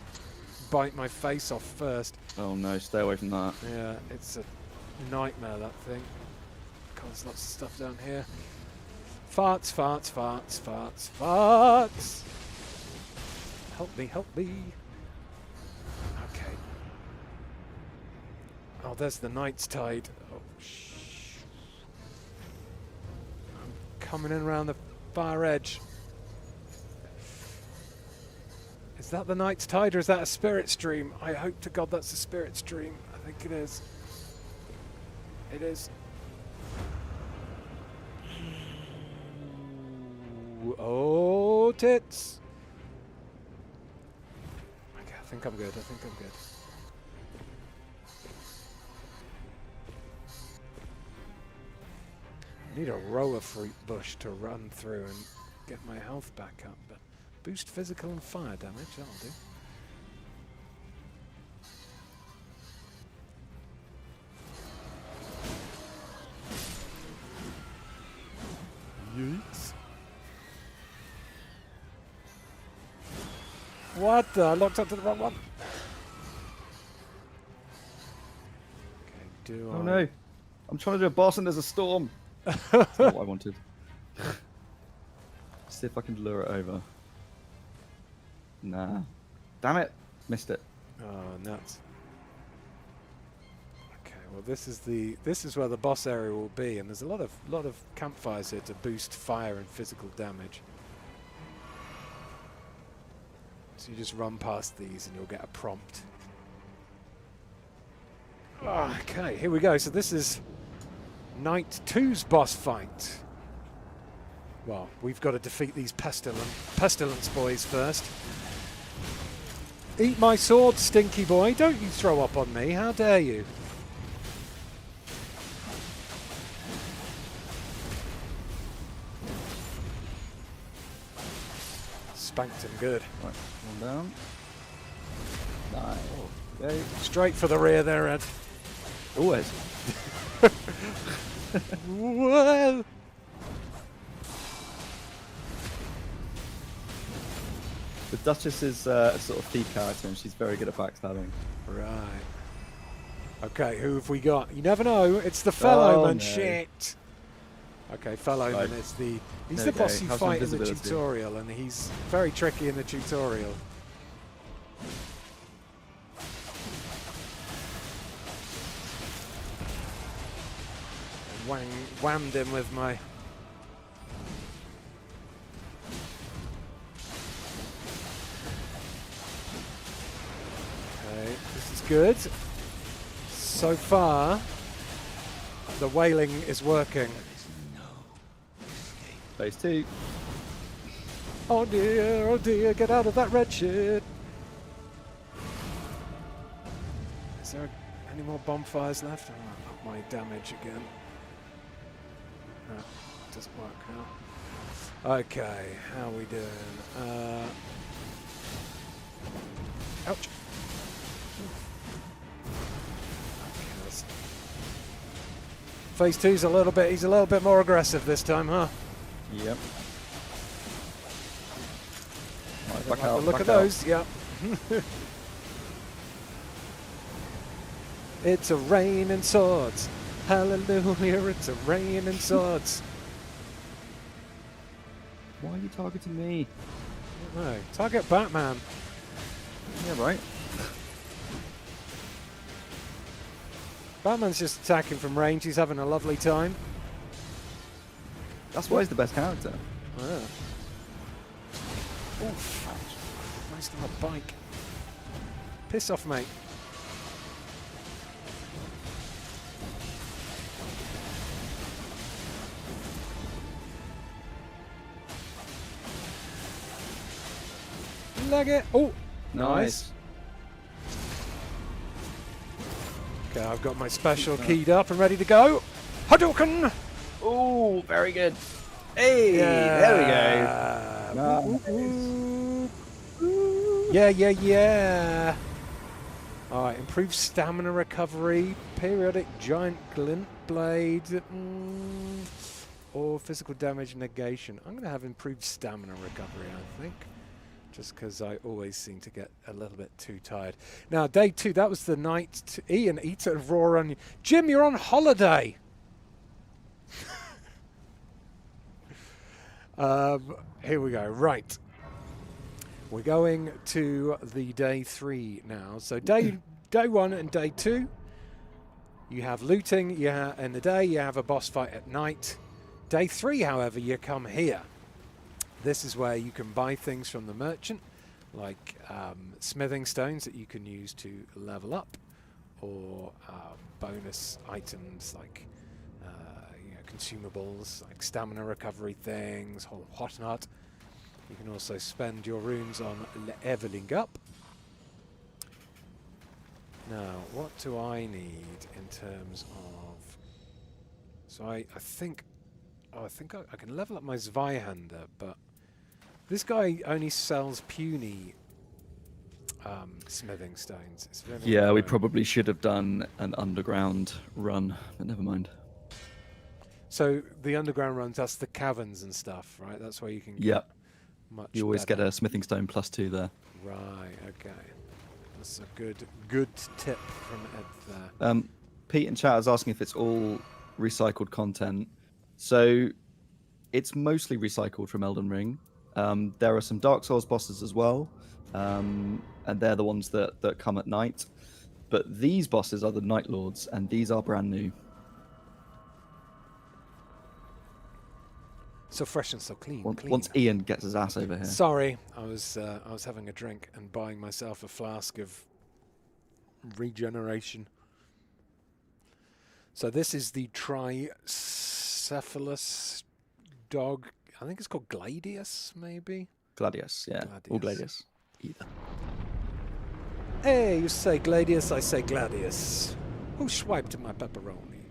bite my face off first. Oh no, stay away from that. Yeah, it's a nightmare, that thing. God, there's lots of stuff down here. Farts, farts, farts, farts, farts. Help me, help me. Okay. Oh, there's the Night's Tide. Oh, I'm coming in around the far edge. Is that the Night's Tide or is that a spirit stream? I hope to God that's a spirit stream. I think it is. It is. Oh, tits. Okay, I think I'm good. I need a roller fruit bush to run through and get my health back up, but boost physical and fire damage, that'll do. Yeeks. What the? I locked up to the wrong one. Okay, Oh no. I'm trying to do a boss and there's a storm. That's not what I wanted. See if I can lure it over. Nah. Damn it. Missed it. Oh, nuts. Okay, well this is where the boss area will be, and there's a lot of campfires here to boost fire and physical damage. So you just run past these and you'll get a prompt. Okay, here we go. So this is Night 2's boss fight. Well, we've got to defeat these pestilence boys first. Eat my sword, stinky boy. Don't you throw up on me. How dare you? Spanked him good. Right, one down. Nice. Okay. Straight for the rear there, Ed. Always. Whoa! The Duchess is a sort of thief character and she's very good at backstabbing. Right. Okay, who have we got? You never know. It's the Fellowman. No. Shit. Okay, Fellowman Right. is the... He's There the we boss go. you How's fight in the invisibility? tutorial, and he's very tricky in the tutorial. Whammed him with my... Okay, this is good. So far, the wailing is working. Phase 2. Oh dear, get out of that red shit. Is there any more bonfires left? Oh, up my damage again. No, doesn't work out. Okay, how are we doing? Ouch. Okay, Phase 2's he's a little bit more aggressive this time, huh? Yep. Right, Like the look at those, yeah. It's a rain and swords. Hallelujah, it's a rain and swords. Why are you targeting me? No, target Batman. Yeah, right. Batman's just attacking from range. He's having a lovely time. That's why he's the best character. Oh, yeah. Oof. Nice little bike. Piss off, mate. Leg it. Oh, nice. Okay, I've got my special keyed up and ready to go. Hadouken! Oh, very good. Hey, Yeah. there we go. Nice. Yeah. Alright, improved stamina recovery, periodic giant glint blade, or physical damage negation. I'm going to have improved stamina recovery, I think. Just because I always seem to get a little bit too tired. Now, day 2, that was the night. Ian, eat a raw onion. Jim, you're on holiday! Here we go. Right. We're going to the day 3 now. So day 1 and day 2, you have looting. In the day, you have a boss fight at night. Day 3, however, you come here. This is where you can buy things from the merchant, like smithing stones that you can use to level up, or bonus items like consumables, like stamina recovery things, whatnot. You can also spend your runes on leveling up. Now, what do I need in terms of... So I think... Oh, I can level up my Zweihander, but this guy only sells puny smithing stones. It's very Yeah, we annoying. probably should have done an underground run, but never mind. So the underground runs, that's the caverns and stuff, right? That's where you can get Yep. much You always better. get a smithing stone +2 there. Right, okay. That's a good tip from Ed there. Pete in chat is asking if it's all recycled content. So it's mostly recycled from Elden Ring. There are some Dark Souls bosses as well, and they're the ones that come at night. But these bosses are the Nightlords, and these are brand new. So fresh and so clean. Once Ian gets his ass over here. Sorry, I was having a drink and buying myself a flask of regeneration. So this is the tricephalus dog. I think it's called Gladius, maybe? Gladius, yeah. Or Gladius. Either. Hey, you say Gladius, I say Gladius. Who swiped my pepperoni?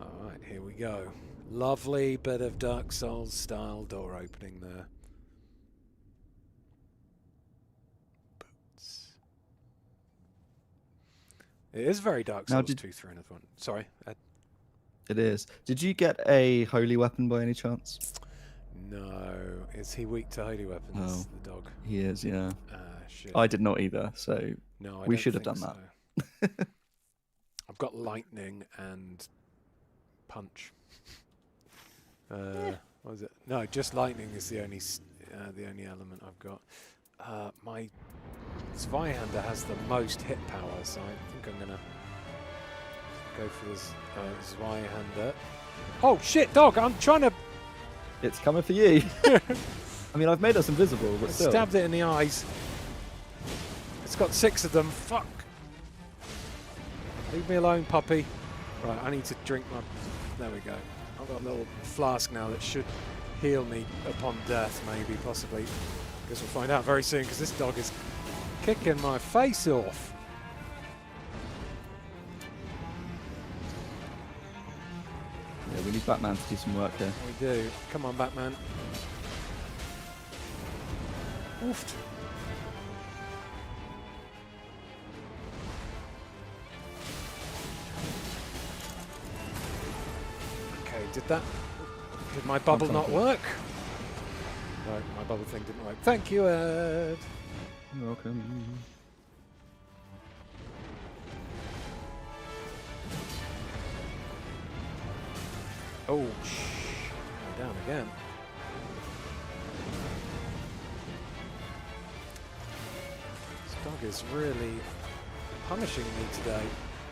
Alright, here we go. Lovely bit of Dark Souls style door opening there. Boots. It is very Dark Souls 2, 3, and 1. Sorry, Ed. It is. Did you get a holy weapon by any chance? No. Is he weak to holy weapons, the dog? He is, yeah. Shit. I did not either, so no, we should have done that. I've got lightning and punch. What is it? No, just lightning is the only element I've got. My Zweihander has the most hit power, so I think I'm gonna go for this Zweihander. Oh shit, dog! I'm trying to. It's coming for you. I mean, I've made us invisible, but still. Stabbed it in the eyes. It's got 6 of them. Fuck. Leave me alone, puppy. Right, I need to drink my... There we go. I've got a little flask now that should heal me upon death, maybe, possibly. Guess we'll find out very soon, because this dog is kicking my face off. Yeah, we need Batman to do some work here. We do. Come on, Batman. Oofed. Okay, did my bubble not work? No, my bubble thing didn't work. Thank you, Ed. You're welcome. Oh, down again. This dog is really punishing me today.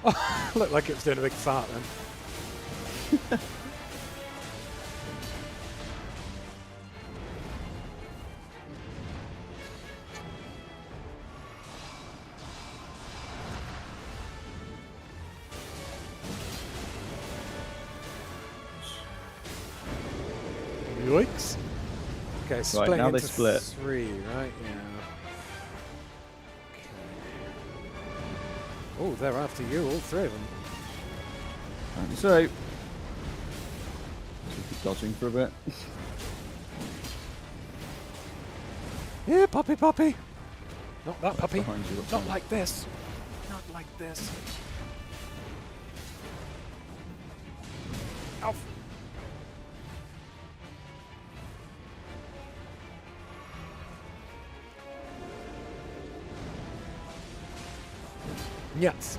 Oh, looked like it was doing a big fart then. Yikes. Okay, split now into they split. 3, right? Yeah. Okay. Oh, they're after you, all 3 of them. So, keep dodging for a bit. Yeah, puppy, puppy. Not that puppy. Behind you, Not like this. Not like this. Ow. Yes.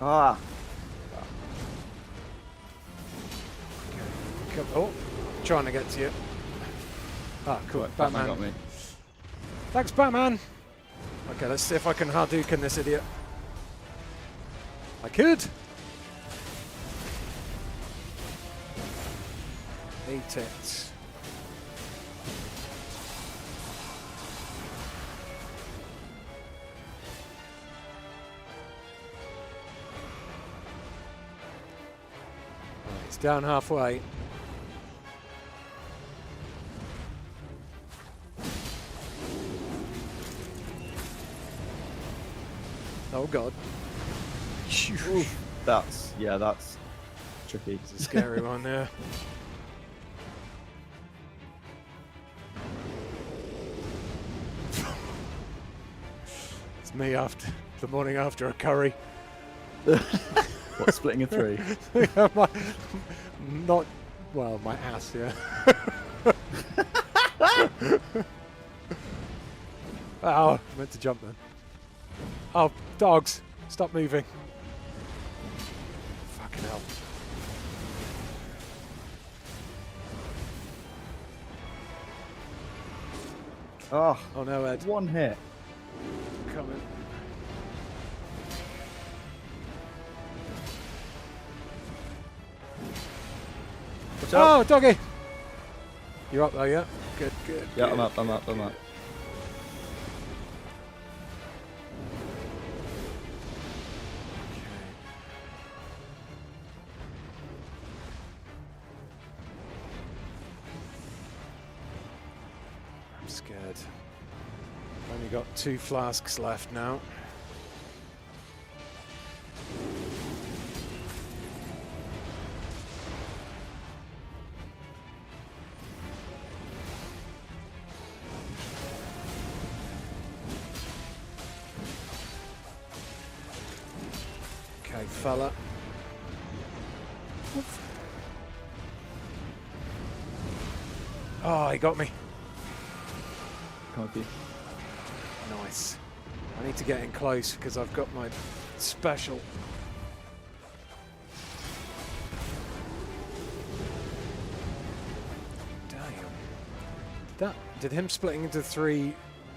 Ah. Okay. Oh, trying to get to you. Ah, cool. Right, Batman. got me. Thanks, Batman. Okay, let's see if I can Hadouken this idiot. I could. Eat it. It's down halfway. Oh god. Oof, that's tricky. It's a scary one there. It's me after the morning after a curry. What, splitting in three? Yeah, my ass, yeah. Oh, I meant to jump then. Oh, dogs, stop moving. Fucking hell. Oh no, Ed. One hit. Coming. Watch out. Oh, doggy! You're up there, yeah? Good, good. Yeah, good. I'm up. I'm scared. I've only got 2 flasks left now. Okay, fella. Oh, he got me. Come with you. Nice. I need to get in close because I've got my special. Damn. Did him splitting into 3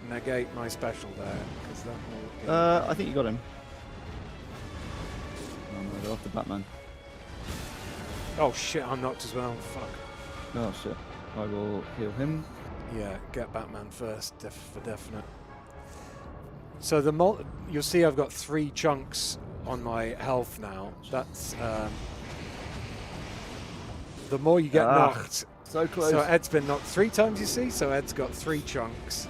negate my special there? 'Cause that will, I think you got him. Oh no, they're off the Batman. oh shit, I'm knocked as well. Fuck. Oh shit. I will heal him. Yeah, get Batman first, for definite. So you'll see I've got 3 chunks on my health now. That's the more you get knocked. So close. So Ed's been knocked 3 times, you see. So Ed's got 3 chunks.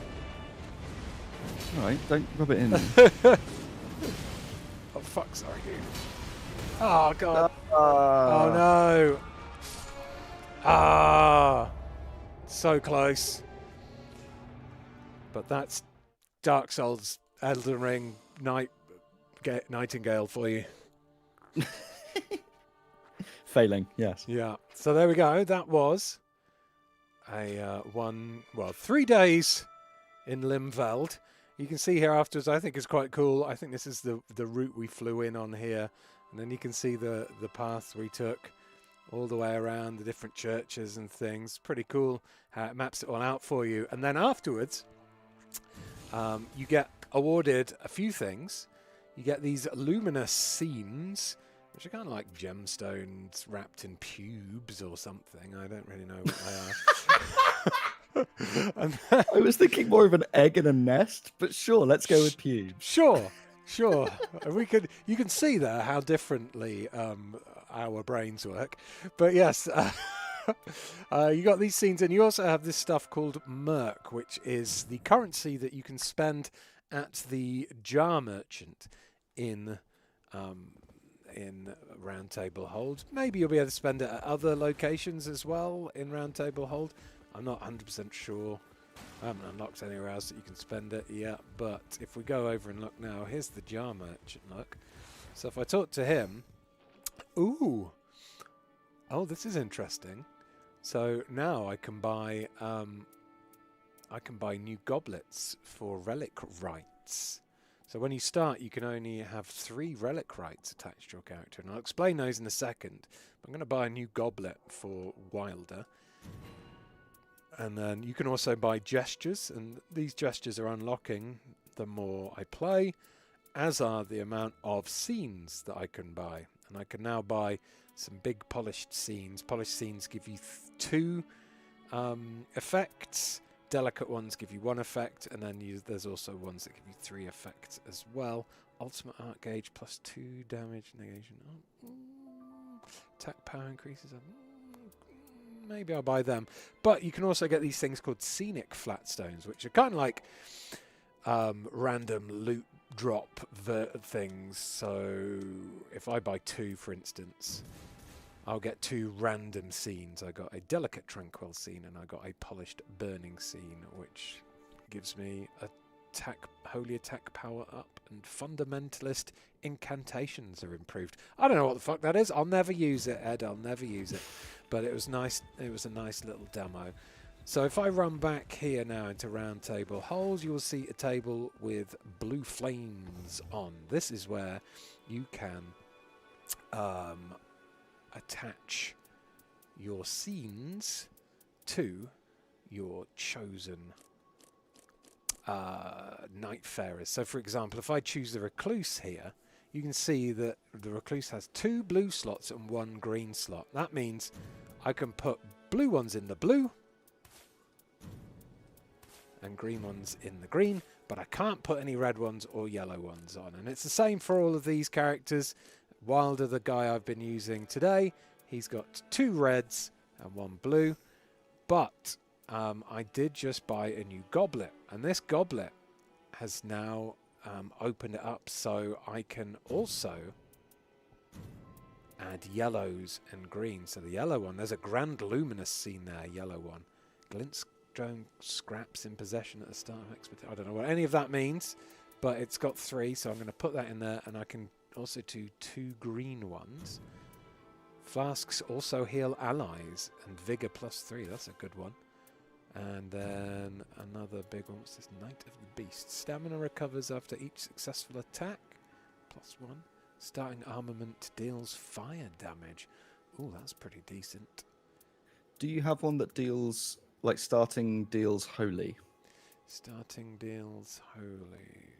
All right, don't rub it in. Oh fuck! Sorry, dude. Oh god. Oh Oh no. Ah. So close. But that's Dark Souls, Elden Ring, Nightingale for you. Failing, yes. Yeah. So there we go. That was a 3 days in Limveld. You can see here afterwards. I think it's quite cool. I think this is the route we flew in on here, and then you can see the path we took all the way around the different churches and things. Pretty cool how it maps it all out for you. And then afterwards, you get awarded a few things. You get these luminous scenes, which are kind of like gemstones wrapped in pubes or something. I don't really know what they are. And then, I was thinking more of an egg in a nest, but sure, let's go with pubes. Sure. You can see there how differently our brains work. But yes, you got these scenes, and you also have this stuff called Merc, which is the currency that you can spend at the jar merchant in Roundtable Hold. Maybe you'll be able to spend it at other locations as well in Roundtable Hold. I'm not 100% sure. I haven't unlocked anywhere else that you can spend it yet, but if we go over and look now, here's the jar merchant, look. So if I talk to him, ooh, oh, this is interesting. So now I can buy new goblets for relic rites. So when you start, you can only have 3 relic rites attached to your character, and I'll explain those in a second. I'm going to buy a new goblet for Wilder. And then you can also buy gestures, and these gestures are unlocking the more I play, as are the amount of scenes that I can buy. And I can now buy some big polished scenes. Polished scenes give you 2 effects. Delicate ones give you 1 effect, and then there's also ones that give you 3 effects as well. Ultimate art gauge plus 2 damage negation. Oh, Attack power increases. Maybe I'll buy them. But you can also get these things called scenic flatstones, which are kind of like random loot drop things. So if I buy 2, for instance, I'll get 2 random scenes. I got a delicate tranquil scene and I got a polished burning scene, which gives me holy attack power up, and fundamentalist incantations are improved. I don't know what the fuck that is. I'll never use it, Ed. I'll never use it. But it was nice. It was a nice little demo. So if I run back here now into Roundtable Hold, you will see a table with blue flames on. This is where you can attach your scenes to your chosen Nightfarers. So for example, if I choose the Recluse here, you can see that the Recluse has 2 blue slots and 1 green slot. That means I can put blue ones in the blue and green ones in the green, but I can't put any red ones or yellow ones on. And it's the same for all of these characters. Wilder, the guy I've been using today, he's got 2 reds and 1 blue, but I did just buy a new goblet, and this goblet has now opened it up so I can also add yellows and greens. So the yellow one, there's a Grand Luminous scene there, yellow one. Glintstone scraps in possession at the start of expedition. I don't know what any of that means, but it's got 3, so I'm going to put that in there, and I can also do 2 green ones. Flasks also heal allies, and Vigor +3, that's a good one. And then another big one, what's this? Knight of the Beast. Stamina recovers after each successful attack, +1. Starting armament deals fire damage. Ooh, that's pretty decent. Do you have one that deals, like starting deals holy? Starting deals holy.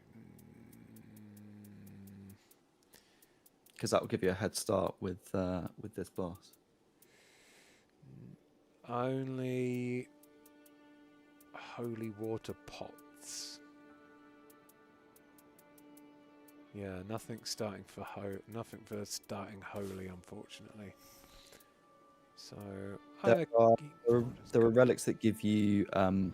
Because that will give you a head start with this boss. Only holy water pots. Yeah, nothing starting for starting holy, unfortunately. So There are relics that give you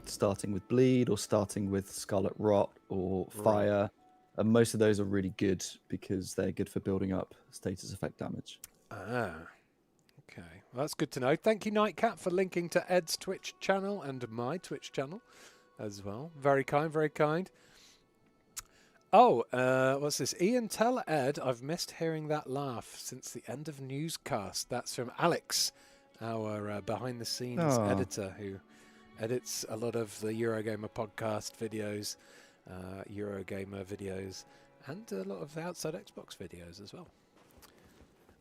starting with bleed or starting with scarlet rot or fire. And most of those are really good because they're good for building up status effect damage. Ah, okay. Well, that's good to know. Thank you, Nightcat, for linking to Ed's Twitch channel and my Twitch channel as well. Very kind, very kind. Oh, what's this? Ian, tell Ed I've missed hearing that laugh since the end of newscast. That's from Alex, our behind-the-scenes editor who edits a lot of the Eurogamer podcast videos, Eurogamer videos, and a lot of the Outside Xbox videos as well.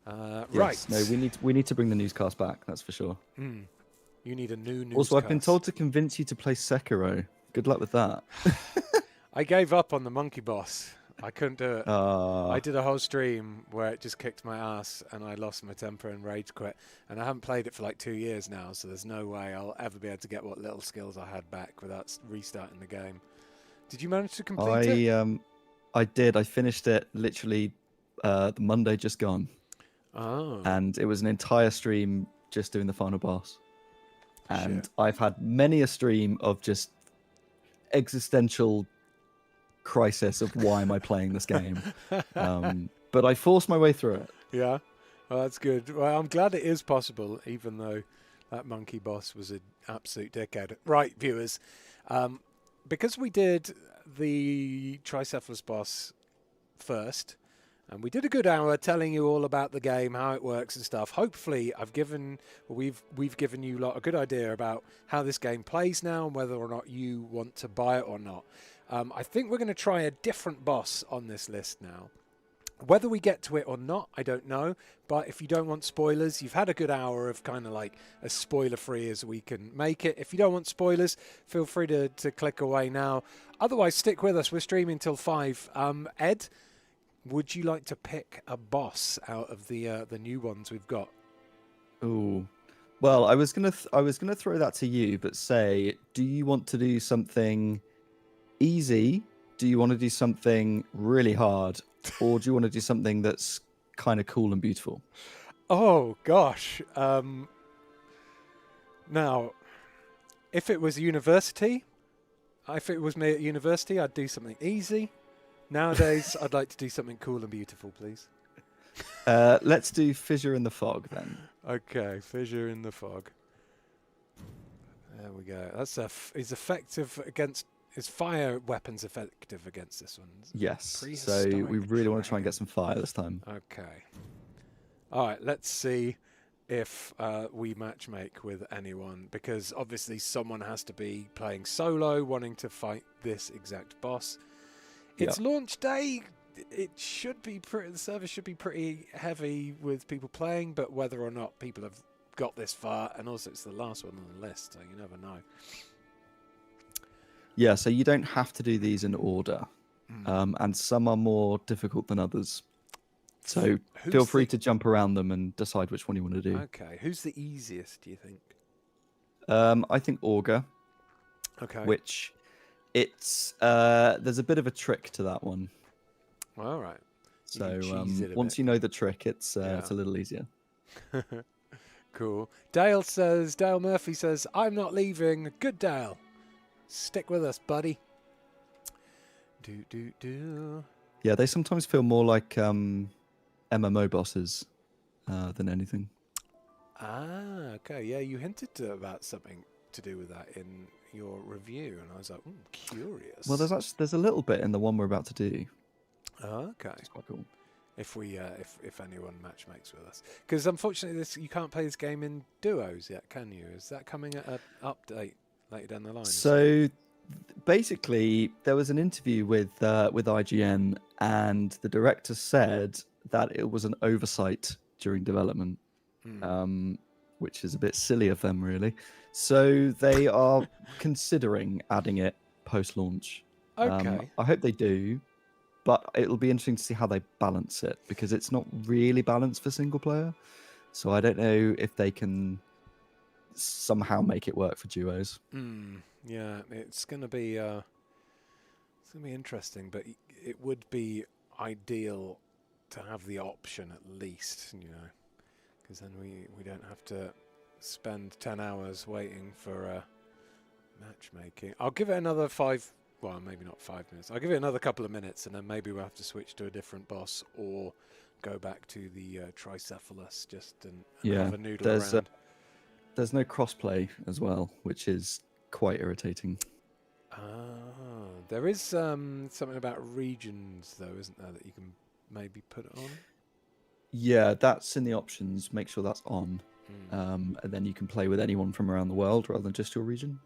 Yes, right. No, we need to bring the newscast back. That's for sure. You need a new newscast. Also, I've been told to convince you to play Sekiro. Good luck with that. I gave up on the monkey boss. I couldn't do it. I did a whole stream where it just kicked my ass and I lost my temper and rage quit. And I haven't played it for like 2 years now, so there's no way I'll ever be able to get what little skills I had back without restarting the game. Did you manage to complete it? I did. I finished it literally the Monday just gone. Oh. And it was an entire stream just doing the final boss. And I've had many a stream of just existential crisis of why am I playing this game. But I forced my way through it. Yeah. Well, that's good. Well, I'm glad it is possible, even though that monkey boss was an absolute dickhead. Right, viewers. Because we did the Tricephalus boss first, and we did a good hour telling you all about the game, how it works and stuff. Hopefully, we've given you lot a good idea about how this game plays now and whether or not you want to buy it or not. I think we're going to try a different boss on this list now. Whether we get to it or not, I don't know. But if you don't want spoilers, you've had a good hour of kind of like as spoiler-free as we can make it. If you don't want spoilers, feel free to click away now. Otherwise, stick with us. We're streaming till 5. Ed, would you like to pick a boss out of the new ones we've got? Ooh. Well, I was gonna throw that to you, but say, do you want to do something easy? Do you want to do something really hard? Or do you want to do something that's kind of cool and beautiful? Oh gosh. Now, if it was university, if it was me at university, I'd do something easy. Nowadays, I'd like to do something cool and beautiful, please. Let's do Fissure in the Fog then. Okay, fissure in the fog. There we go. That's is effective against. Is fire weapons effective against this one? Yes. So Prehistoric we really want to try and dragon. get some fire this time. Okay. All right. Let's see if we matchmake with anyone, because obviously someone has to be playing solo, wanting to fight this exact boss. It's launch day. It should be the server should be pretty heavy with people playing, but whether or not people have got this far, and also it's the last one on the list, so you never know. Yeah, so you don't have to do these in order, and some are more difficult than others. So feel free to jump around them and decide which one you want to do. Okay, who's the easiest, do you think? I think Augur. Okay. Which it's there's a bit of a trick to that one. All right. So once you know the trick, it's a little easier. Cool. Dale Murphy says, I'm not leaving. Good Dale. Stick with us, buddy. Do. Yeah, they sometimes feel more like MMO bosses than anything. Ah, okay. Yeah, you hinted about something to do with that in your review, and I was like, curious. Well, there's a little bit in the one we're about to do. Okay. It's quite cool. If we if anyone matchmakes with us, because unfortunately you can't play this game in duos yet, can you? Is that coming at an update later down the line? So basically, there was an interview with IGN, and the director said that it was an oversight during development, which is a bit silly of them, really. So they are considering adding it post-launch. Okay. I hope they do. But it'll be interesting to see how they balance it, because it's not really balanced for single player. So I don't know if they can somehow make it work for duos. Yeah, it's gonna be interesting, but it would be ideal to have the option at least, because then we don't have to spend 10 hours waiting for matchmaking. I'll give it another 5. Well, maybe not 5 minutes. I'll give it another couple of minutes, and then maybe we'll have to switch to a different boss or go back to the Tricephalus and have a noodle around. There's no crossplay as well, which is quite irritating. There is something about regions, though, isn't there, that you can maybe put on? Yeah, that's in the options. Make sure that's on. And then you can play with anyone from around the world rather than just your region.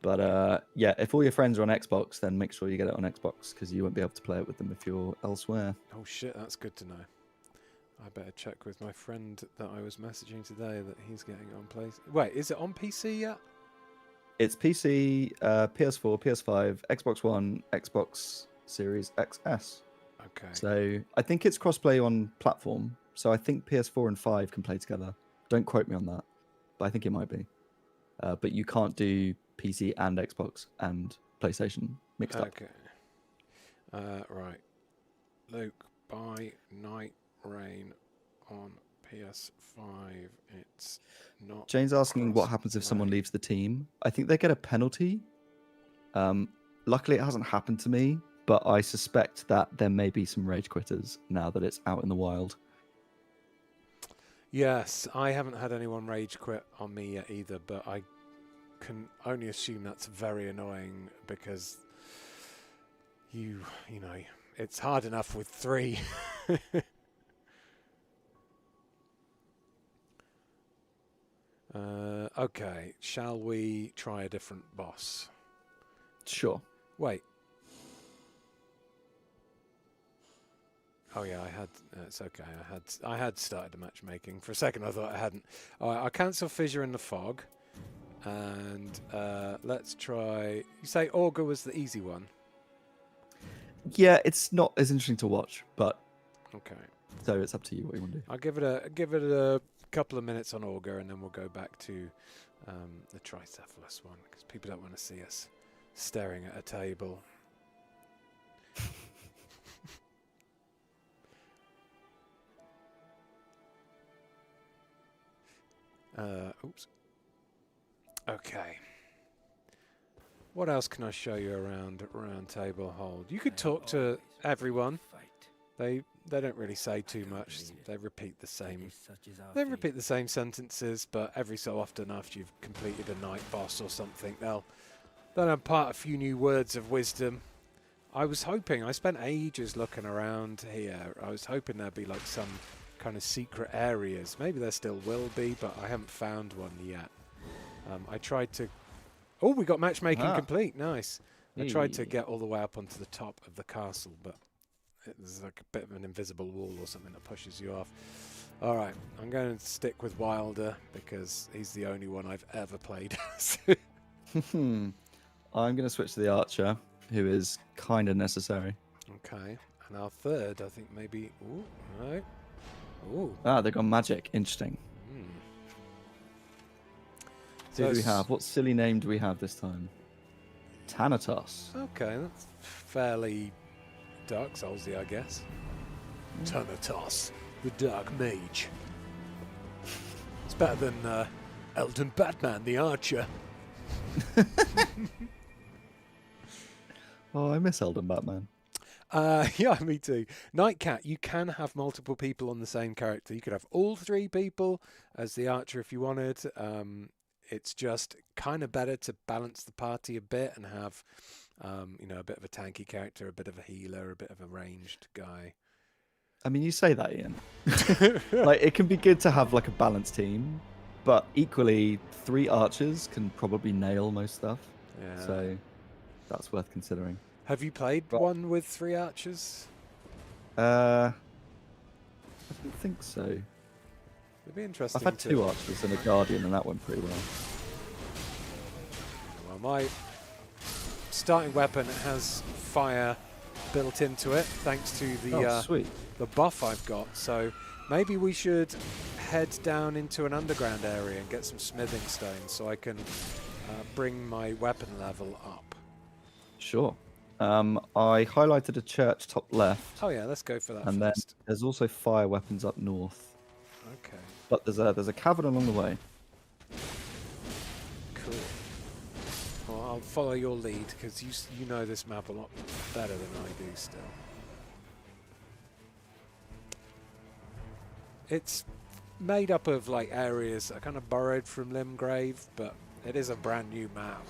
But yeah, if all your friends are on Xbox, then make sure you get it on Xbox, because you won't be able to play it with them if you're elsewhere. Oh shit, that's good to know. I better check with my friend that I was messaging today that he's getting it on place. Wait, is it on PC yet? It's PC, PS4, PS5, Xbox One, Xbox Series XS. Okay. So I think it's crossplay on platform. So I think PS4 and 5 can play together. Don't quote me on that, but I think it might be. But you can't do PC and Xbox and PlayStation mixed up. Okay. Right. Luke, buy Nightreign on PS5. It's not. Jane's asking what happens if someone leaves the team. I think they get a penalty. Luckily, it hasn't happened to me, but I suspect that there may be some rage quitters now that it's out in the wild. Yes, I haven't had anyone rage quit on me yet either, but I can only assume that's very annoying, because you know, it's hard enough with 3. Okay, shall we try a different boss? Sure. Wait. Oh yeah, I had. It's okay. I had started the matchmaking. For a second, I thought I hadn't. All right, I'll cancel Fissure in the Fog, and let's try. You say Augur was the easy one. Yeah, it's not as interesting to watch, but okay. So it's up to you what you want to do. I'll give it a couple of minutes on Augur, and then we'll go back to the Tricephalus one, because people don't want to see us staring at a table. Oops. Okay. What else can I show you around Roundtable Hold? You could talk to everyone. They don't really say too much. They repeat the same. They repeat the same sentences, but every so often, after you've completed a night boss or something, they'll impart a few new words of wisdom. I was hoping. I spent ages looking around here. I was hoping there'd be like some kind of secret areas. Maybe there still will be, but I haven't found one yet. I tried to. Oh, we got matchmaking complete. Nice. I tried to get all the way up onto the top of the castle, but there's like a bit of an invisible wall or something that pushes you off. All right, I'm going to stick with Wilder because he's the only one I've ever played as. I'm going to switch to the archer, who is kind of necessary. Okay, and our third, I think maybe. Ooh, all right. Ooh. Ah, they've got magic. Interesting. Who do we have? What silly name do we have this time? Thanatos. Okay, that's fairly Dark Soulsy, I guess. Thanatos, the Dark Mage. It's better than Elden Batman, the Archer. Oh, I miss Elden Batman. Yeah, me too. Nightcat, you can have multiple people on the same character. You could have all 3 people as the Archer if you wanted. It's just kind of better to balance the party a bit and have, a bit of a tanky character, a bit of a healer, a bit of a ranged guy. I mean, you say that, Ian. Like, it can be good to have like a balanced team, but equally, 3 archers can probably nail most stuff. Yeah. So that's worth considering. Have you played one with 3 archers? I don't think so. It'd be interesting. I've had 2 archers and a guardian, and that went pretty well. Well, my starting weapon has fire built into it, thanks to the the buff I've got. So maybe we should head down into an underground area and get some smithing stones, so I can bring my weapon level up. Sure. I highlighted a church top left. Oh yeah, let's go for that. And first. then there's also fire weapons up north. Okay. But there's a cavern along the way. Cool. Well, I'll follow your lead because you know this map a lot better than I do still. It's made up of like areas that are kind of borrowed from Limgrave, but it is a brand new map.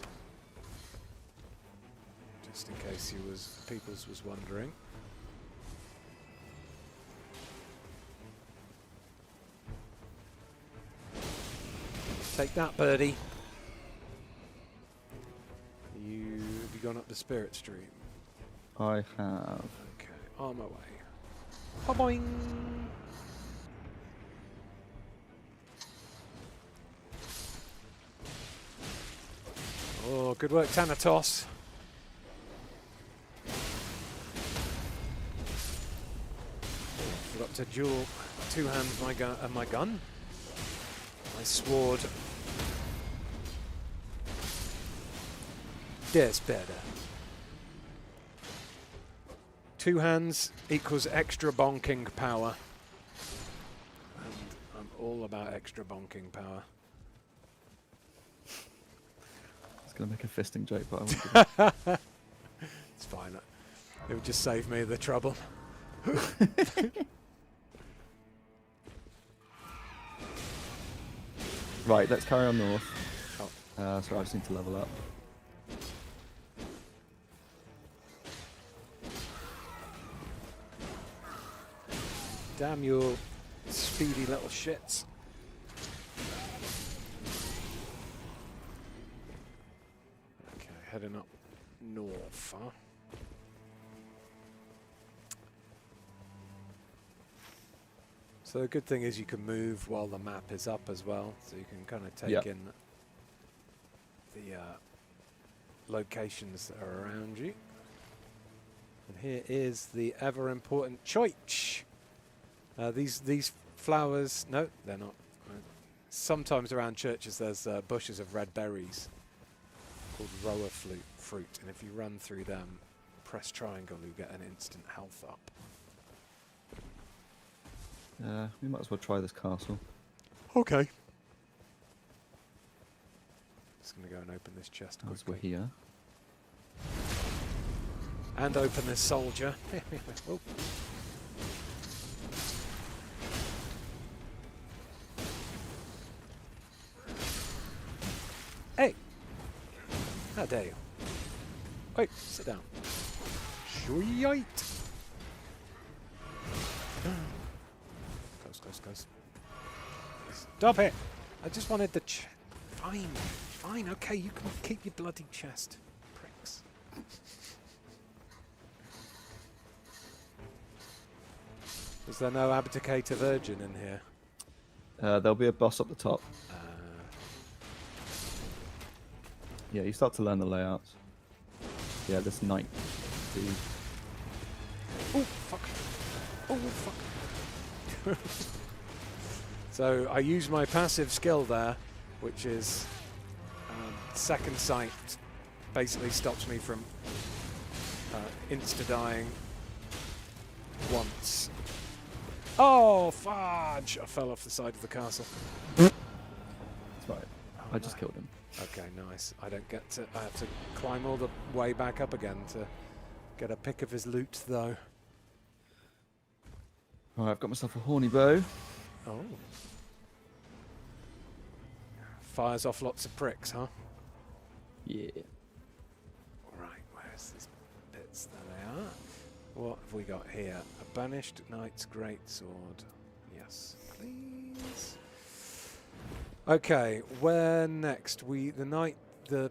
Just in case Peoples was wondering. Take that, birdie. Have you gone up the Spirit Stream? I have. Okay, on my way. Ba-boing! Oh, good work, Thanatos. Forgot to dual 2 hands my gun. My sword. That's better. 2 hands equals extra bonking power. And I'm all about extra bonking power. I was going to make a fisting joke, but I won't. It's fine. It would just save me the trouble. Right, let's carry on north. Oh. So I just need to level up. Damn you speedy little shits. Okay, heading up north, huh? So the good thing is you can move while the map is up as well, so you can kind of take in the locations that are around you. And here is the ever important choich. These flowers, no, they're not. Sometimes around churches there's bushes of red berries called rower fruit, and if you run through them, press triangle, you get an instant health up. We might as well try this castle. Okay. Just going to go and open this chest As we're quickly. here. And open this soldier. Oh. Hey! How dare you? Wait, sit down. Shite! Close. Stop it! I just wanted the Fine, okay, you can keep your bloody chest. Pricks. Is there no Abdicator Virgin in here? There'll be a boss up the top. Yeah, you start to learn the layouts. Yeah, this knight. Oh, fuck. Oh, fuck. So I use my passive skill there, which is second sight. Basically stops me from insta-dying once. Oh, fudge! I fell off the side of the castle. That's right. I just killed him. Okay, nice. I don't get to... I have to climb all the way back up again to get a pick of his loot, though. Alright, I've got myself a horny bow. Oh. Fires off lots of pricks, huh? Yeah. Right, where's this bits? There they are. What have we got here? A banished knight's greatsword. Yes, please. Okay, where next? The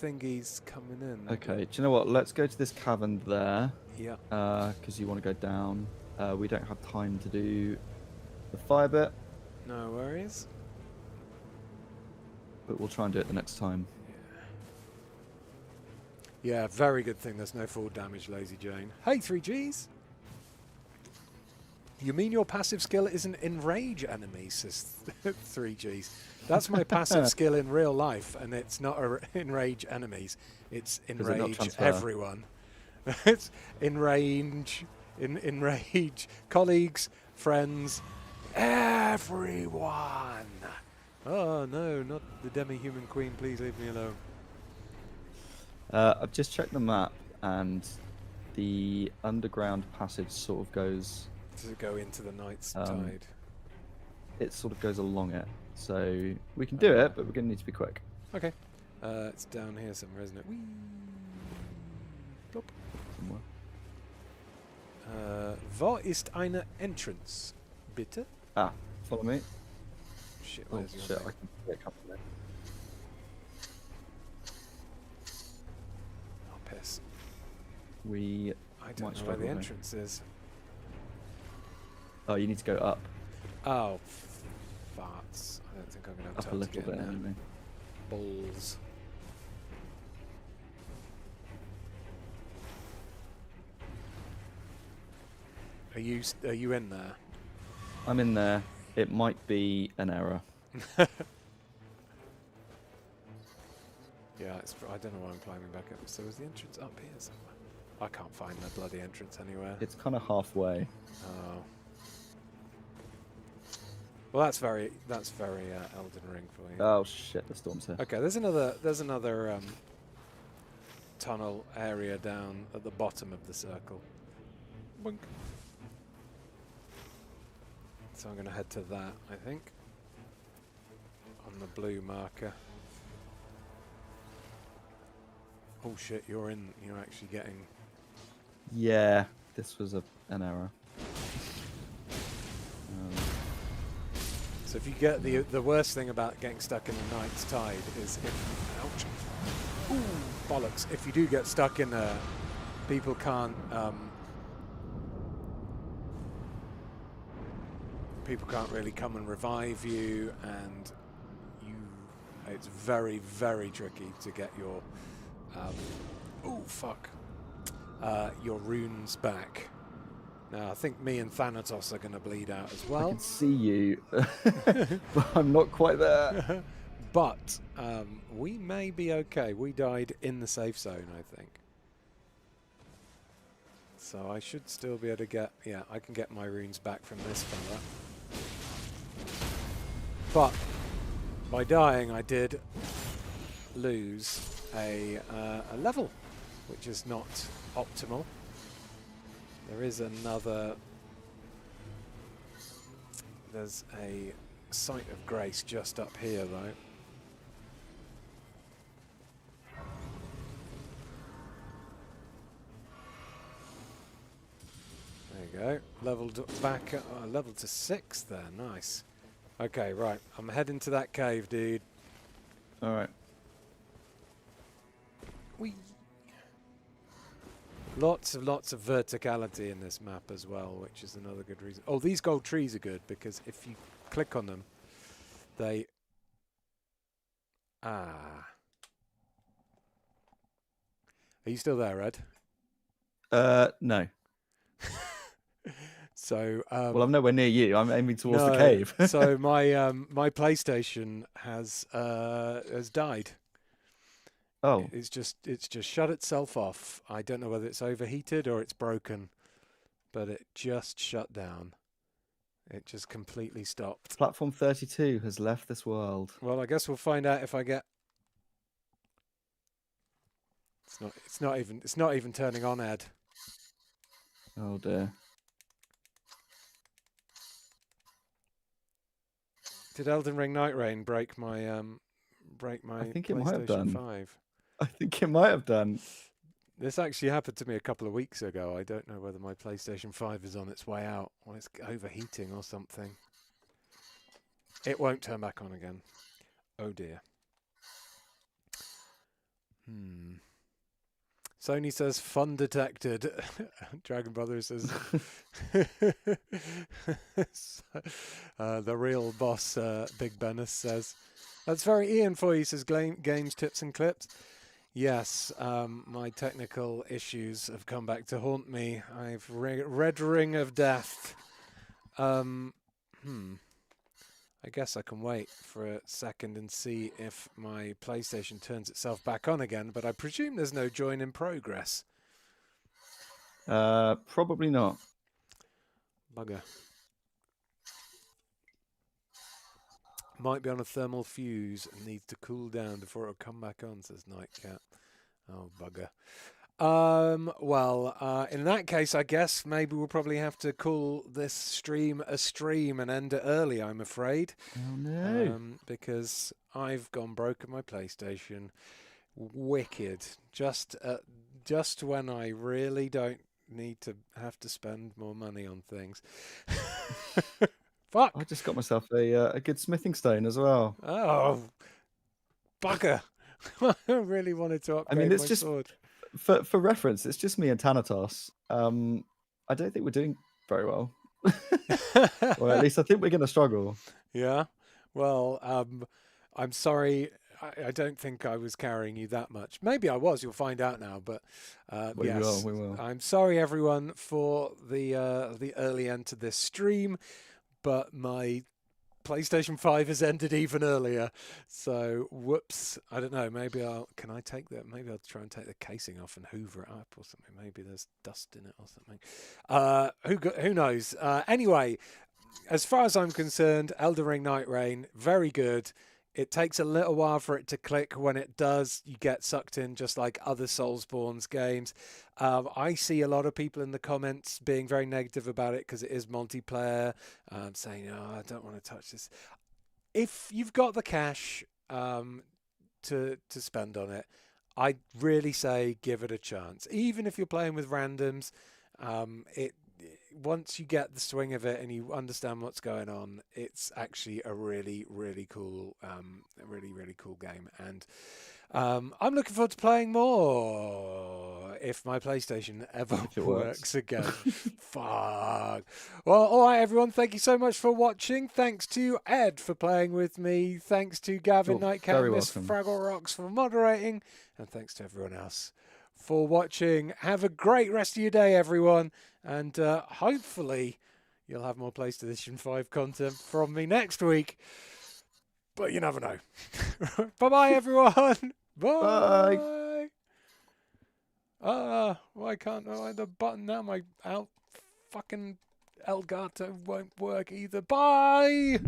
thingy's coming in. Okay, do you know what? Let's go to this cavern there. Yeah. Because you want to go down. We don't have time to do the fire bit, No worries. but we'll try and do it the next time. Yeah, very good thing there's no fall damage, Lazy Jane. Hey, 3Gs! You mean your passive skill isn't enrage enemies, says 3Gs. That's my passive skill in real life, and it's not enrage enemies. It's enrage everyone. It's enrage colleagues, friends, everyone. Oh no, not the demi-human queen, please leave me alone. I've just checked the map, and the underground passage sort of goes... Does it go into the Night's Tide? It sort of goes along it. So we can do it, but we're going to need to be quick. Okay. It's down here somewhere, isn't it? Whee! Plop. Somewhere. Wo ist eine Entrance? Bitte? Ah, follow me. Shit, Oh where's your shit, name? I can get up there. Oh, piss. We... I Might don't know where struggle, the mate. entrance is. Oh, you need to go up. Oh, farts. I don't think I'm going to have Up a time to little get bit, there. anyway. Balls. Are you in there? I'm in there. It might be an error. Yeah, I don't know why I'm climbing back up. So is the entrance up here somewhere? I can't find the bloody entrance anywhere. It's kind of halfway. Oh. Well, that's very Elden Ring for you. Oh shit, the storm's here. Okay, there's another tunnel area down at the bottom of the circle. Boink. So I'm going to head to that, I think, on the blue marker. Oh shit, you're actually getting... Yeah, this was an error. So if you get the worst thing about getting stuck in the Night's Tide is if... Ouch. Ooh, bollocks. If you do get stuck in there, people can't... people can't really come and revive you, and it's very, very tricky to get your... oh, fuck. Your runes back. Now, I think me and Thanatos are going to bleed out as well. I can see you, but I'm not quite there. But we may be okay. We died in the safe zone, I think. So I should still be able to get... Yeah, I can get my runes back from this fella. But by dying, I did lose a level, which is not optimal. There is another. There's a site of grace just up here, though. There you go. Leveled back, leveled to 6 there. Nice. Okay, right. I'm heading to that cave, dude. All right. Whee. Lots of verticality in this map as well, which is another good reason. Oh, these gold trees are good because if you click on them, they... Ah. Are you still there, Ed? No. So... well, I'm nowhere near you. I'm aiming towards no, the cave. so my my PlayStation has died. Oh. It's just shut itself off. I don't know whether it's overheated or it's broken, but it just shut down. It just completely stopped. Platform 32 has left this world. Well, I guess we'll find out if I get. It's not even turning on, Ed. Oh dear. Did Elden Ring Nightreign break my I think it PlayStation might have done. 5? I think it might have done. This actually happened to me a couple of weeks ago. I don't know whether my PlayStation 5 is on its way out or it's overheating or something. It won't turn back on again. Oh dear. Sony says fun detected. Dragon Brother says the real boss Big Bennis says that's very Ian for you, says games tips and clips. Yes, my technical issues have come back to haunt me. I've red ring of death. I guess I can wait for a second and see if my PlayStation turns itself back on again, but I presume there's no join in progress. Probably not. Bugger. Might be on a thermal fuse and needs to cool down before it'll come back on, says Nightcat. Oh, bugger. Well, in that case, I guess maybe we'll probably have to call this stream a stream and end it early, I'm afraid. Oh, no. Because I've gone broke at my PlayStation. Wicked. Just when I really don't need to have to spend more money on things. Fuck. I just got myself a good smithing stone as well. Oh, bugger. I really wanted to upgrade it's my just sword. For reference, it's just me and Thanatos. I don't think we're doing very well. Or at least I think we're going to struggle. Yeah. Well, I'm sorry. I don't think I was carrying you that much. Maybe I was. You'll find out now. But yes, we will. I'm sorry, everyone, for the early end to this stream. But my PlayStation 5 has ended even earlier, so whoops. I don't know. Maybe can I take that? Maybe I'll try and take the casing off and hoover it up or something. Maybe there's dust in it or something. Who knows? Anyway, as far as I'm concerned, Elden Ring Nightreign, very good. It takes a little while for it to click. When it does, you get sucked in just like other Soulsborne's games. I see a lot of people in the comments being very negative about it because it is multiplayer, saying, oh, I don't want to touch this. If you've got the cash to spend on it, I'd really say give it a chance. Even if you're playing with randoms, once you get the swing of it and you understand what's going on, it's actually a really, really cool, really cool game. And I'm looking forward to playing more if my PlayStation ever works again. Fuck. Well, all right, everyone. Thank you so much for watching. Thanks to Ed for playing with me. Thanks to Gavin, Nightcat, Miss Fraggle Rocks for moderating. And thanks to everyone else for watching. Have a great rest of your day, everyone. And hopefully you'll have more PlayStation 5 content from me next week. But you never know. Bye-bye, everyone. Bye. Why can't I find the button now? My fucking Elgato won't work either. Bye.